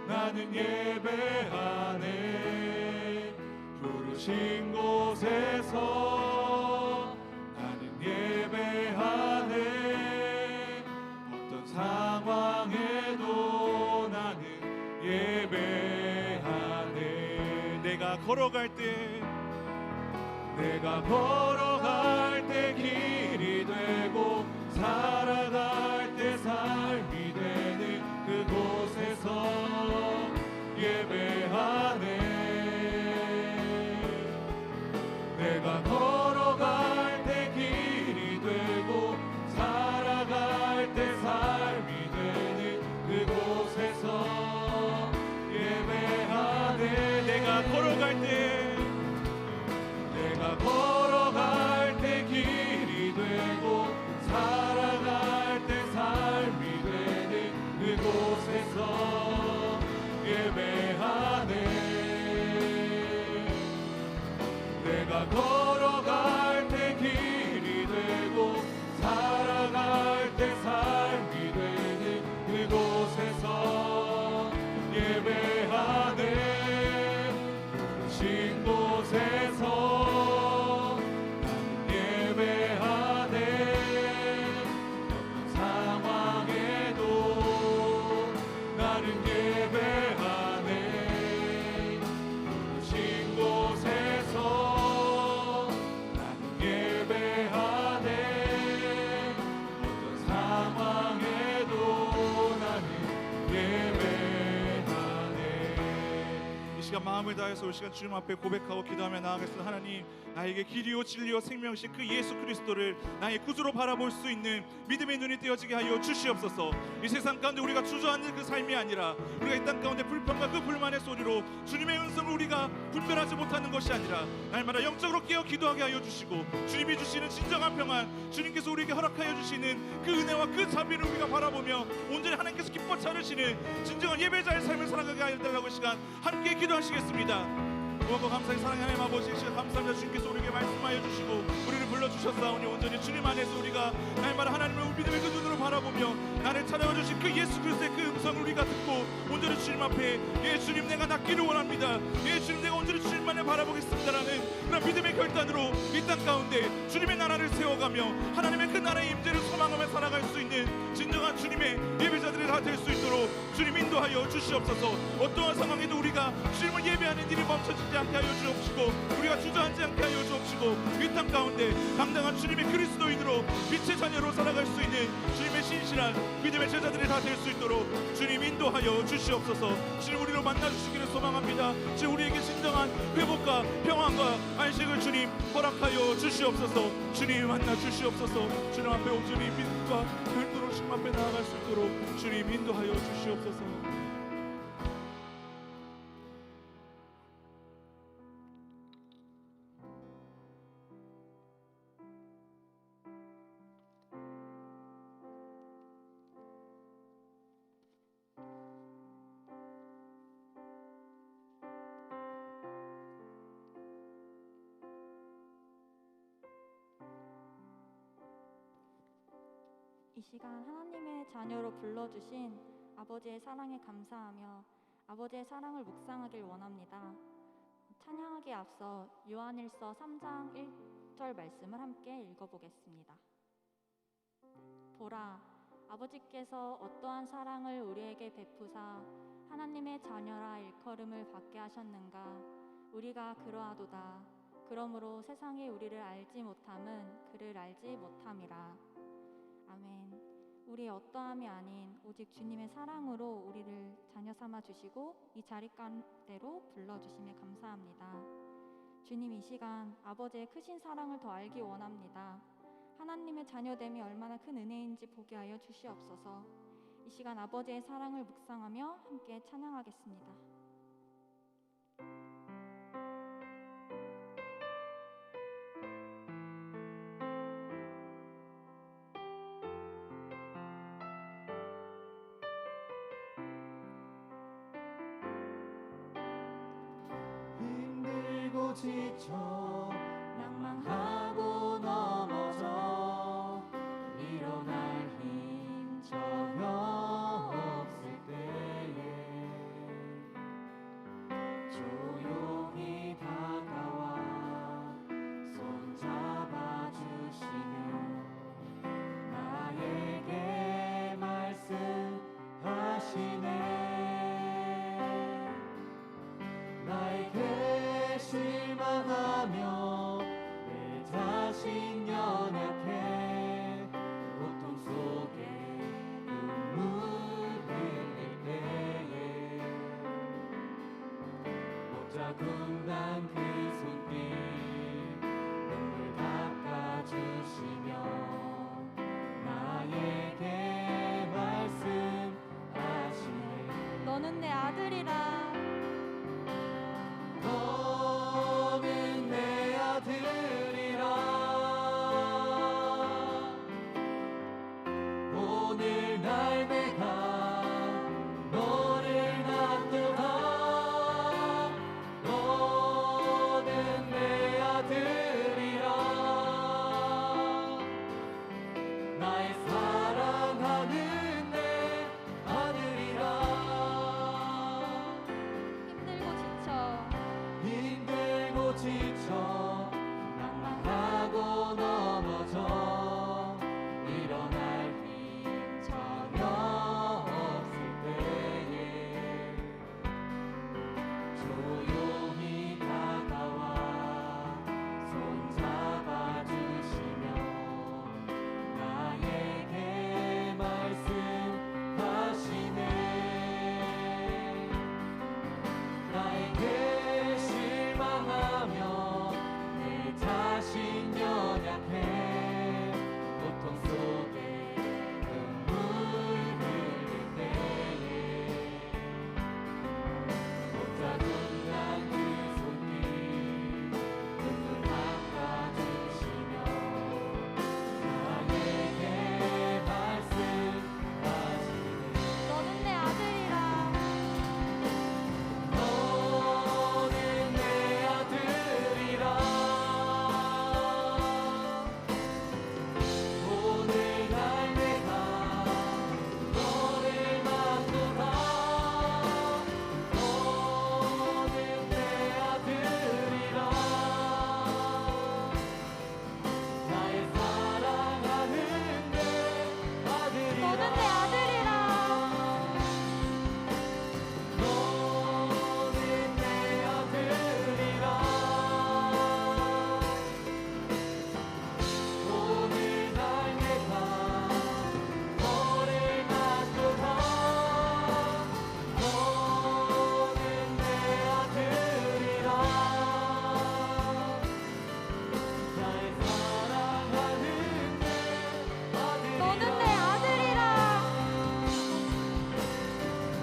나는 예배하네. 부르신 곳에서 나는 예배하네. 어떤 상황에도 나는 예배하네. 내가 걸어갈 때 내가 걸어갈 때 길이 되고 살아갈 때 삶이 되는 그곳에서 예배하네. 내가 걸어갈 때 길이 되고 살아갈 때 삶이 되는 그곳에서 예배하네. 내가 걸어갈 때 내가 걸어갈 때 길이 되고 살아갈 때 삶이 되는 그곳에서 예배하네. 내가 걸어갈 때 길이 되고 살아갈 때 삶이 되는 그곳에서 예배하네. 부르신 곳에서 나는 예배하네. 어떤 상황에도 나는 예배하네. 부르신 곳에서 나는 예배하네. 어떤 상황에도 나는 예배하네. 이 시간 마음을 다해서 이 시간 주님 앞에 고백하고 기도하며 나아가겠습니다. 하나님, 나에게 길이요 진리요 생명이신 그 예수 그리스도를 나의 구주로 바라볼 수 있는 믿음의 눈이 떼어지게 하여 주시옵소서. 이 세상 가운데 우리가 주저앉는 그 삶이 아니라 우리가 이 땅 가운데 불평과 그 불만의 소리로 주님의 음성을 우리가 분별하지 못하는 것이 아니라 날마다 영적으로 깨어 기도하게 하여 주시고 주님이 주시는 진정한 평안, 주님께서 우리에게 허락하여 주시는 그 은혜와 그 자비를 우리가 바라보며 온전히 하나님께서 기뻐 차르시는 진정한 예배자의 삶을 살아가게 하여 달라고 시간 함께 기도하시겠습니다. 고맙고 감사히 사랑하는 하나님 아버지, 시간 감사합니다. 주님께서 우리에게 말씀하여 주시고 우리를 불러주셨사오니 온전히 주님 안에서 우리가 날마다 하나님을 믿음의 그 눈으로 바라보며 나를 찾아와 주신 그 예수 그리스도의 그 음성을 우리가 듣고 온전히 주님 앞에 예 주님 내가 낫기를 원합니다. 예 주님 내가 온전히 주님만을 바라보겠습니다라는 그런 믿음의 결단으로 이 땅 가운데 주님의 나라를 세워가며 하나님의 그 나라의 임재를 소망하며 살아갈 수 있는 진정한 주님의 예배자들이 다 될 수 있도록 주님 인도하여 주시옵소서. 어떠한 상황에도 우리가 주님을 예배하는 일이 멈춰지지 않게 하여 주옵시고 우리가 주저앉지 않게 하여 주옵시고 이 땅 가운데 당당한 주님의 그리스도인으로 빛의 자녀로 살아갈 수 있는 주님의 신실한 믿음의 제자들이 다 될 수 있도록 주님 인도하여 주시옵소서. 주님 우리를 만나주시기를 소망합니다. 지금 우리에게 진정한 회복과 평안과 안식을 주님 허락하여 주시옵소서. 주님 만나 주시옵소서. 주님 앞에 온전히 믿음과 결도로 주님 앞에 나아갈 수 있도록 주님 인도하여 주시옵소서. 이 시간 하나님의 자녀로 불러주신 아버지의 사랑에 감사하며 아버지의 사랑을 묵상하길 원합니다. 찬양하기에 앞서 요한일서 3장 1절 말씀을 함께 읽어보겠습니다. 보라, 아버지께서 어떠한 사랑을 우리에게 베푸사 하나님의 자녀라 일컬음을 받게 하셨는가. 우리가 그러하도다. 그러므로 세상이 우리를 알지 못함은 그를 알지 못함이라. 아멘. 우리의 어떠함이 아닌 오직 주님의 사랑으로 우리를 자녀 삼아 주시고 이 자리 가운데로 불러주심에 감사합니다. 주님, 이 시간 아버지의 크신 사랑을 더 알기 원합니다. 하나님의 자녀됨이 얼마나 큰 은혜인지 보게 하여 주시옵소서. 이 시간 아버지의 사랑을 묵상하며 함께 찬양하겠습니다. 힘들고 지쳐 낭망하고 넘어져 일어날 힘 전혀 없을 때에 조용히 다가와 나에게 실망하며 내 자신 연약해 고통 속에 눈물 흘릴 때에 못 자국난 그 손길 눈물 닦아주시며 나에게 말씀하시네. 너는 내 아들이라. 너는 내 아들이라. 오늘날 내가 너를 낳도다. 너는 내 아들이라. 나의 사랑하는 내 아들이라. 힘들고 지쳐 낭망하고 넘어져 일어날 힘 전혀 없을 때에 조용히 다가와 손잡아 주시며 나에게 말씀하시네. 나에게 실망하며 내 자신 연약해 고통 속에 눈물 흘릴 때에 못 자국난 그 손길 눈물 닦아주시며 나에게 말씀하시네. 너는 내 아들이라. 너는 내 아들이라. 오늘날 내가 너를 낳도다. 너는 내 아들이라. 나의 사랑하는 내 아들이라. 너는 내 아들이라. 너는 내 아들이라. 오늘날 내가 너를 낳도다. 너는 내 아들이라. 나의 사랑하는 내 아들이라. 너는 내 아들이라.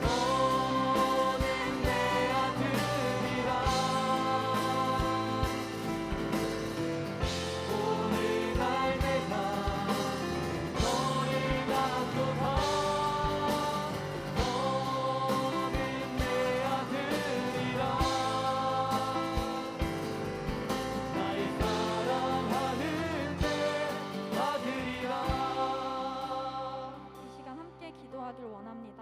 너는 내 아들이라. 오늘날 내가 너를 낳도다. 너는 내 아들이라. 나의 사랑하는 내 아들이라. 이 시간 함께 기도하길 원합니다.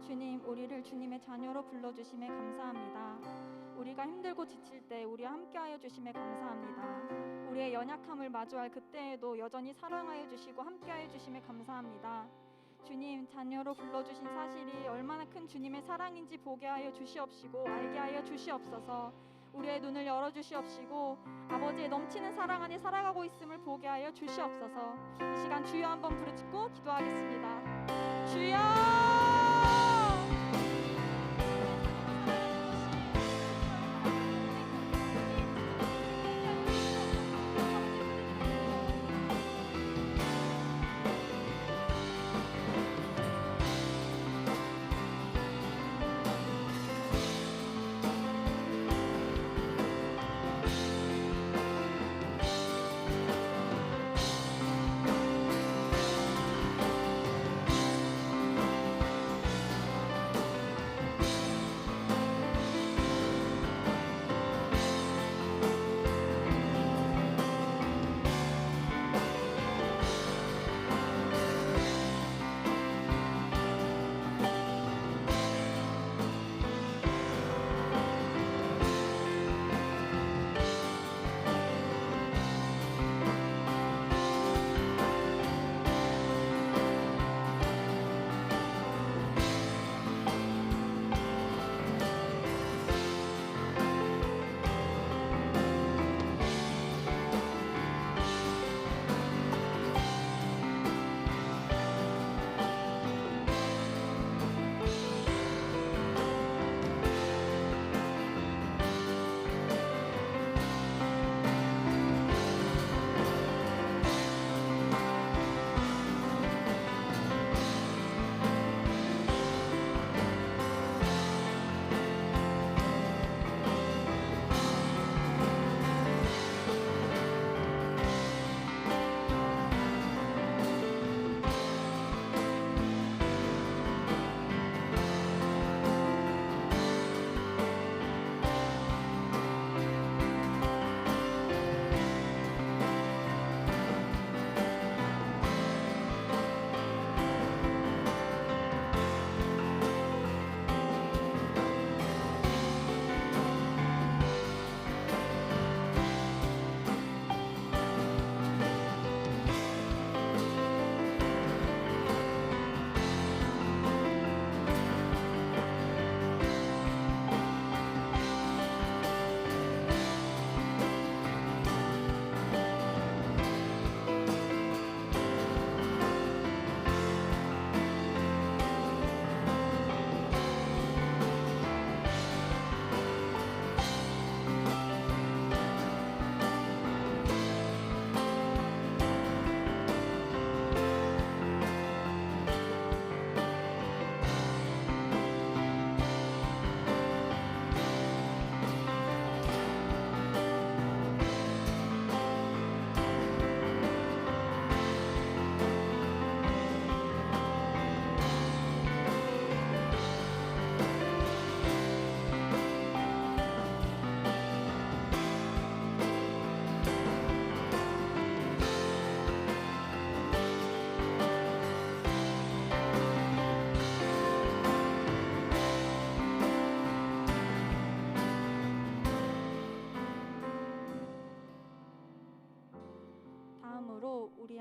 주님, 우리를 주님의 자녀로 불러주심에 감사합니다. 우리가 힘들고 지칠 때 우리와 함께하여 주심에 감사합니다. 우리의 연약함을 마주할 그때에도 여전히 사랑하여 주시고 함께하여 주심에 감사합니다. 주님, 자녀로 불러주신 사실이 얼마나 큰 주님의 사랑인지 보게 하여 주시옵시고 알게 하여 주시옵소서. 우리의 눈을 열어주시옵시고 아버지의 넘치는 사랑 안에 살아가고 있음을 보게 하여 주시옵소서. 이 시간 주여 한번 부르짖고 기도하겠습니다. 주여!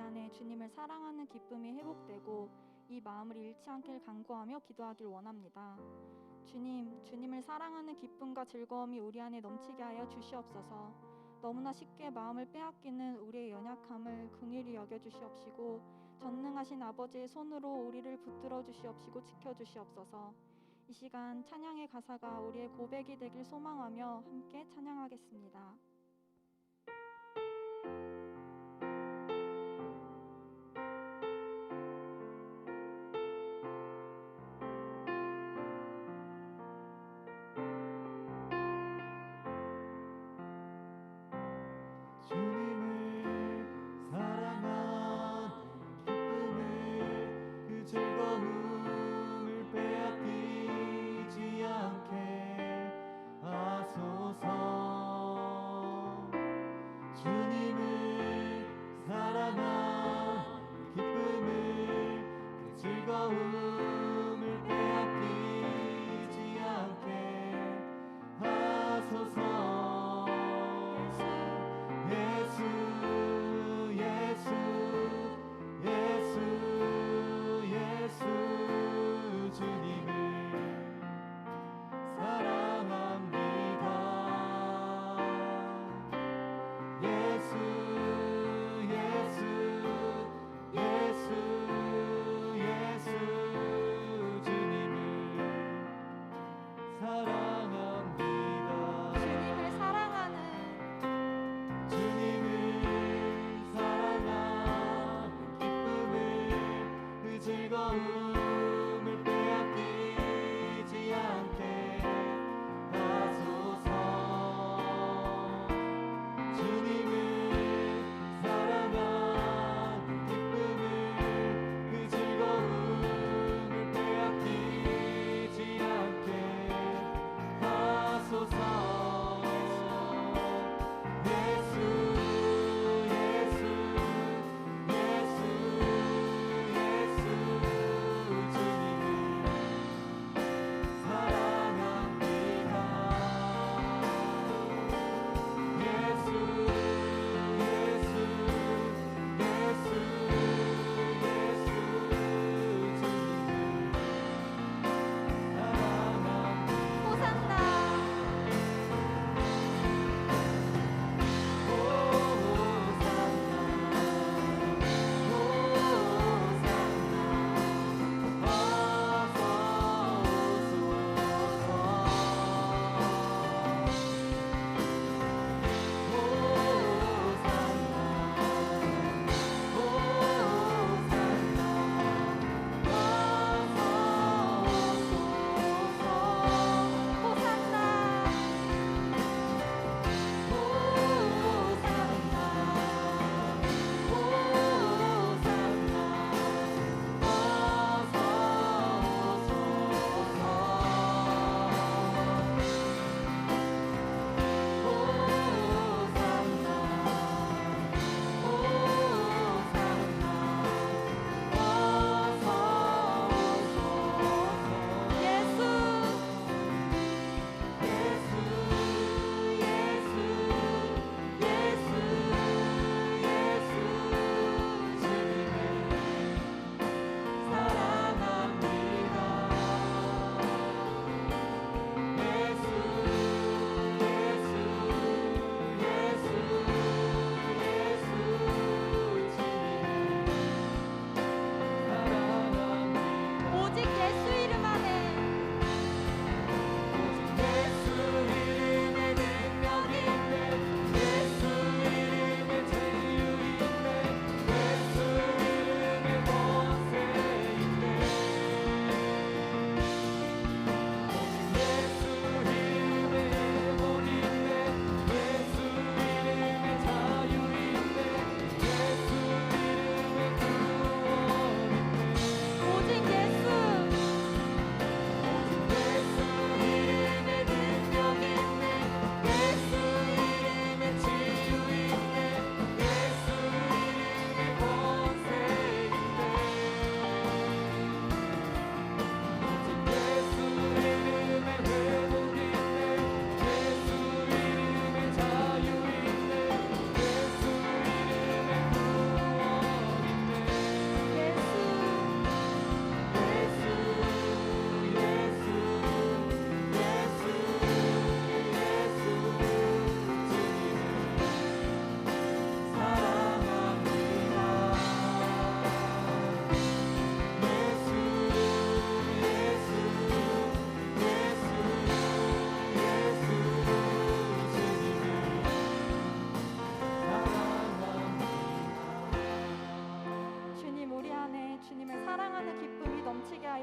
안에 주님을 사랑하는 기쁨이 회복되고 이 마음을 잃지 않길 간구하며 기도하길 원합니다. 주님을 사랑하는 기쁨과 즐거움이 우리 안에 넘치게 하여 주시옵소서. 너무나 쉽게 마음을 빼앗기는 우리의 연약함을 긍휼히 여겨 주시옵시고 전능하신 아버지의 손으로 우리를 붙들어 주시옵시고 지켜 주시옵소서. 이 시간 찬양의 가사가 우리의 고백이 되길 소망하며 함께 찬양하겠습니다. 주님을 사랑하는 기쁨을 그 즐거움을 빼앗기지 않게 하소서.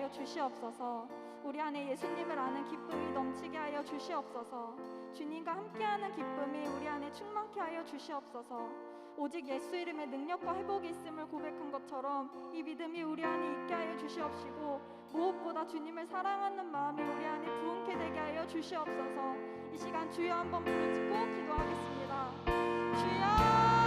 하여 주시옵소서. 우리 안에 예수님을 아는 기쁨이 넘치게 하여 주시옵소서. 주님과 함께하는 기쁨이 우리 안에 충만케 하여 주시옵소서. 오직 예수 이름의 능력과 회복이 있음을 고백한 것처럼 이 믿음이 우리 안에 있게 하여 주시옵시고, 무엇보다 주님을 사랑하는 마음이 우리 안에 부흥케 되게 하여 주시옵소서. 이 시간 주여 한번 부르짖고 기도하겠습니다. 주여!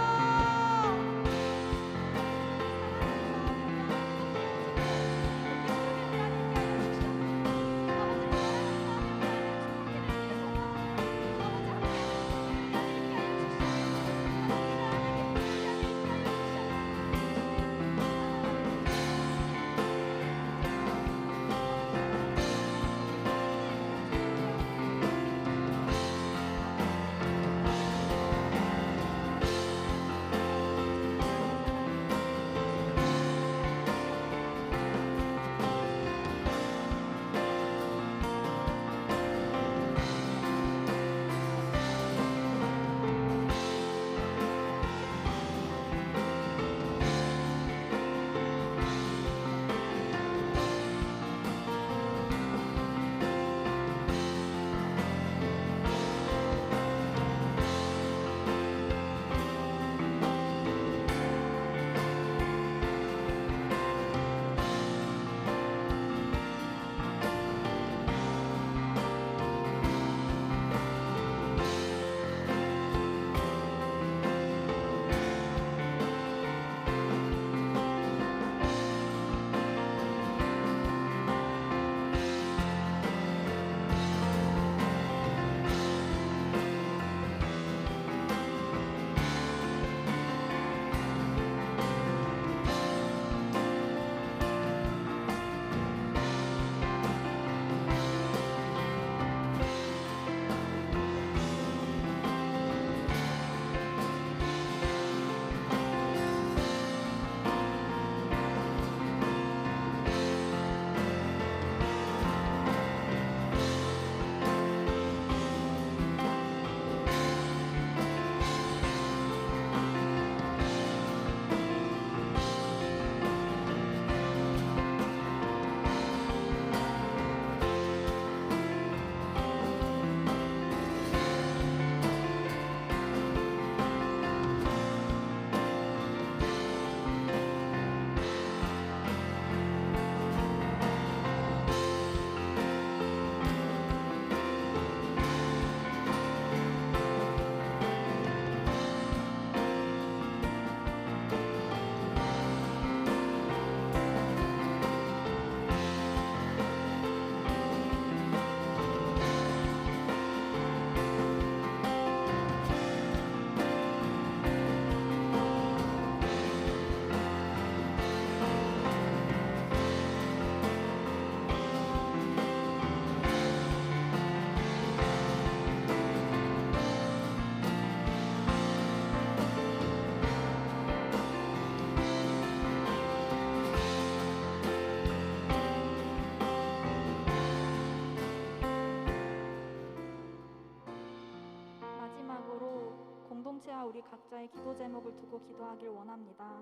공동체와 우리 각자의 기도 제목을 두고 기도하길 원합니다.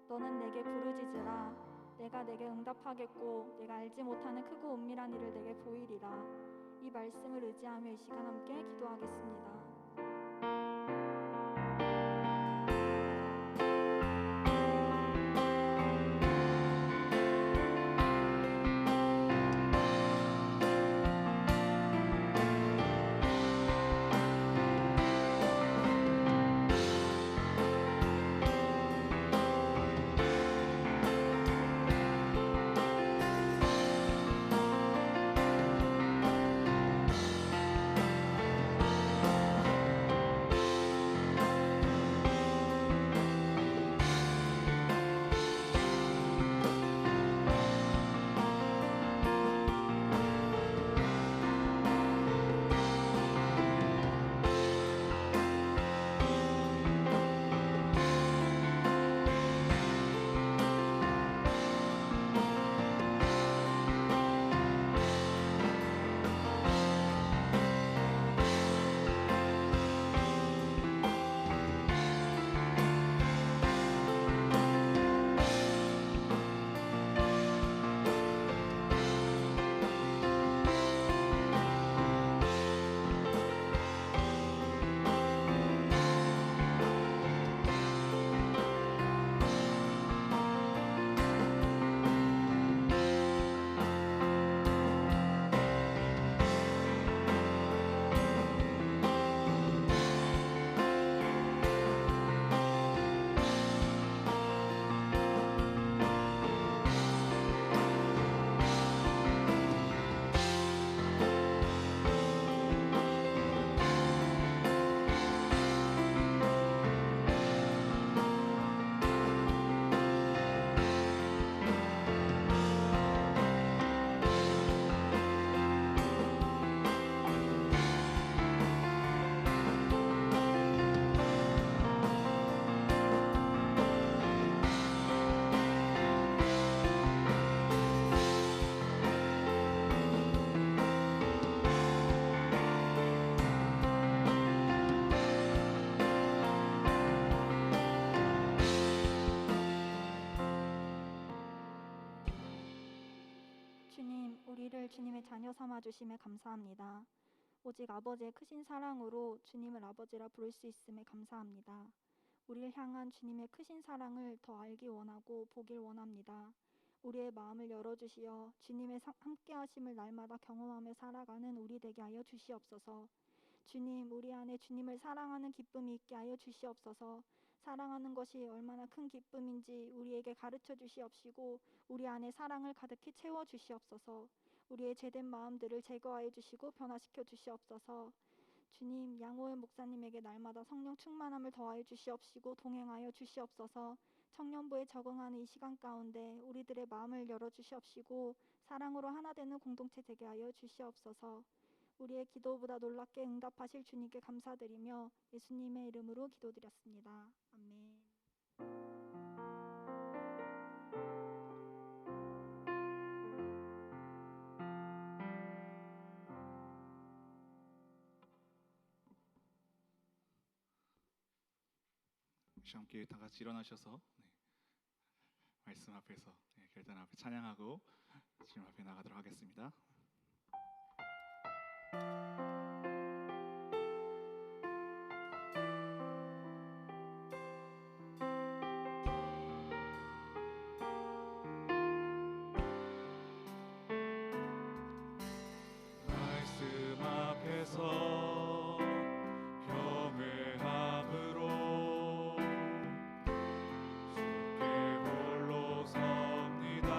너는 내게 부르짖으라. 내가 내게 응답하겠고 내가 알지 못하는 크고 은밀한 일을 내게 보이리라. 이 말씀을 의지하며 이 시간 함께 기도하겠습니다. 주님의 자녀 삼아 주심에 감사합니다. 오직 아버지의 크신 사랑으로 주님을 아버지라 부를 수 있음에 감사합니다. 우리를 향한 주님의 크신 사랑을 더 알기 원하고 보길 원합니다. 우리의 마음을 열어주시어 주님의 함께 하심을 날마다 경험하며 살아가는 우리 되게 하여 주시옵소서. 주님, 우리 안에 주님을 사랑하는 기쁨이 있게 하여 주시옵소서. 사랑하는 것이 얼마나 큰 기쁨인지 우리에게 가르쳐 주시옵시고 우리 안에 사랑을 가득히 채워 주시옵소서. 우리의 죄된 마음들을 제거하여 주시고 변화시켜 주시옵소서. 주님, 양호연 목사님에게 날마다 성령 충만함을 더하여 주시옵시고 동행하여 주시옵소서. 청년부에 적응하는 이 시간 가운데 우리들의 마음을 열어 주시옵시고 사랑으로 하나 되는 공동체 되게 하여 주시옵소서. 우리의 기도보다 놀랍게 응답하실 주님께 감사드리며 예수님의 이름으로 기도드렸습니다. 아멘. 혹시 함께 다 같이 일어나셔서 말씀 앞에서 결단 앞에 찬양하고 주님 앞에 나가도록 하겠습니다. 말씀 앞에서 겸허함으로 주께 홀로 섭니다.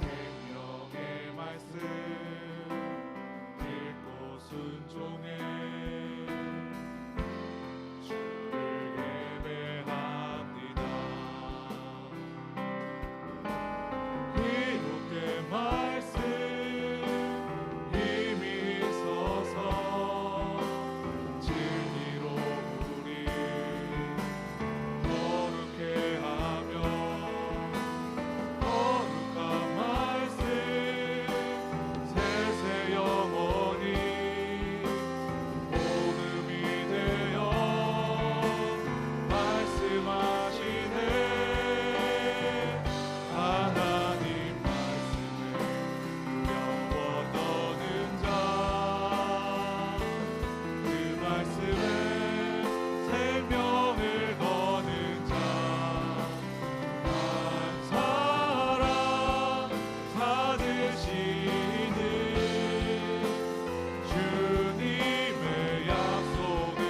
생명의 말씀 읽고 순종해 주를 예배합니다. 기록된 말씀 힘이 있어서 진리로 우리 거룩해 하며 거룩한 말씀 세세 영원히 복음이 되어 말씀하시네. 하나님 말씀을 두려워 떠는 자, 그 말씀에 생명을 거는 자, 한 사람 찾으시는 주님의 약속을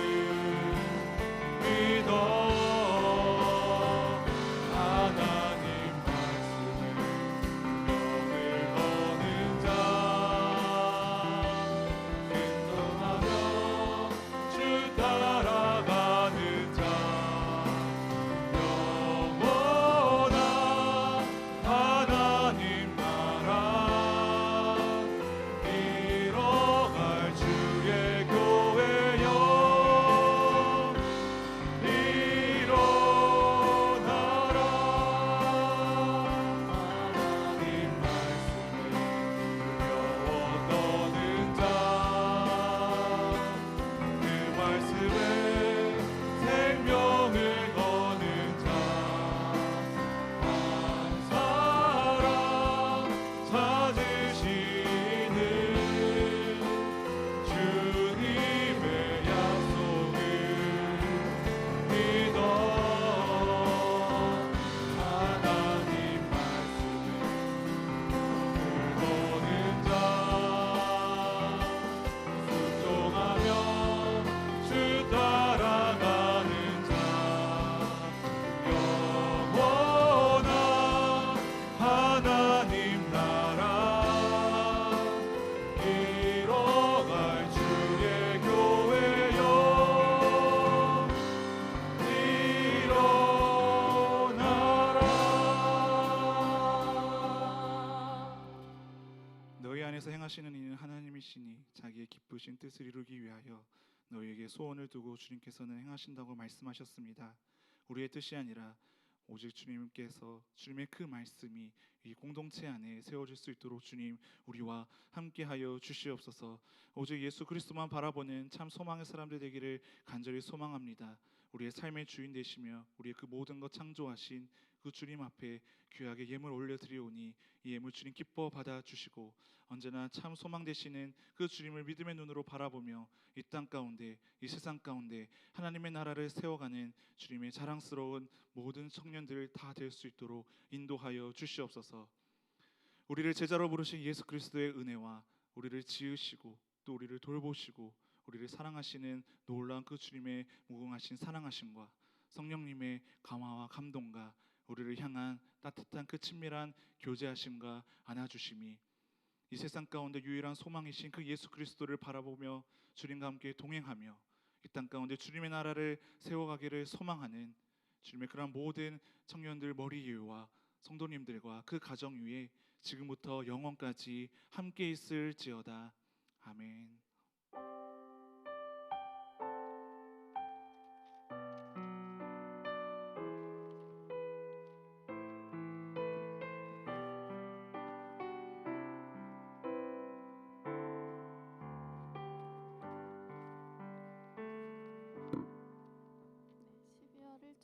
믿어. 하나님 말씀에 명을 거는 자, 순종하며 주 따라가는 자, 영원한 하나님 나라 이뤄갈 주의 교회여 일어나라. 하나님 말씀을 두려워 떠는 자, 그 말씀에 생명을 거는 자, 한 사람 찾으시는 주님의 약속을 믿어. 하나님 말씀을 거는 자, 순종하며 주 따라가는 자, 영원한 하나님 나라 이뤄갈 주의 교회여 일어나라. 너희 안에서 행하시는 이는 하나님이시니 자기의 기쁘신 뜻을 이루기 위하여 너희에게 소원을 두고 주님께서는 행하신다고 말씀하셨습니다. 우리의 뜻이 아니라 오직 주님께서 주님의 그 말씀이 이 공동체 안에 세워질 수 있도록 주님 우리와 함께하여 주시옵소서. 오직 예수 그리스도만 바라보는 참 소망의 사람들 되기를 간절히 소망합니다. 우리의 삶의 주인 되시며 우리의 그 모든 것 창조하신 그 주님 앞에 귀하게 예물 올려드리오니 이 예물 주님 기뻐 받아주시고 언제나 참 소망 되시는 그 주님을 믿음의 눈으로 바라보며 이 땅 가운데 이 세상 가운데 하나님의 나라를 세워가는 주님의 자랑스러운 모든 청년들 다 될 수 있도록 인도하여 주시옵소서. 우리를 제자로 부르신 예수 그리스도의 은혜와 우리를 지으시고 또 우리를 돌보시고 우리를 사랑하시는 놀라운 그 주님의 무궁하신 사랑하심과 성령님의 감화와 감동과 우리를 향한 따뜻한 그 친밀한 교제하심과 안아주심이 이 세상 가운데 유일한 소망이신 그 예수 그리스도를 바라보며 주님과 함께 동행하며 이 땅 가운데 주님의 나라를 세워가기를 소망하는 주님의 그런 모든 청년들 머리 위와 성도님들과 그 가정 위에 지금부터 영원까지 함께 있을지어다. 아멘.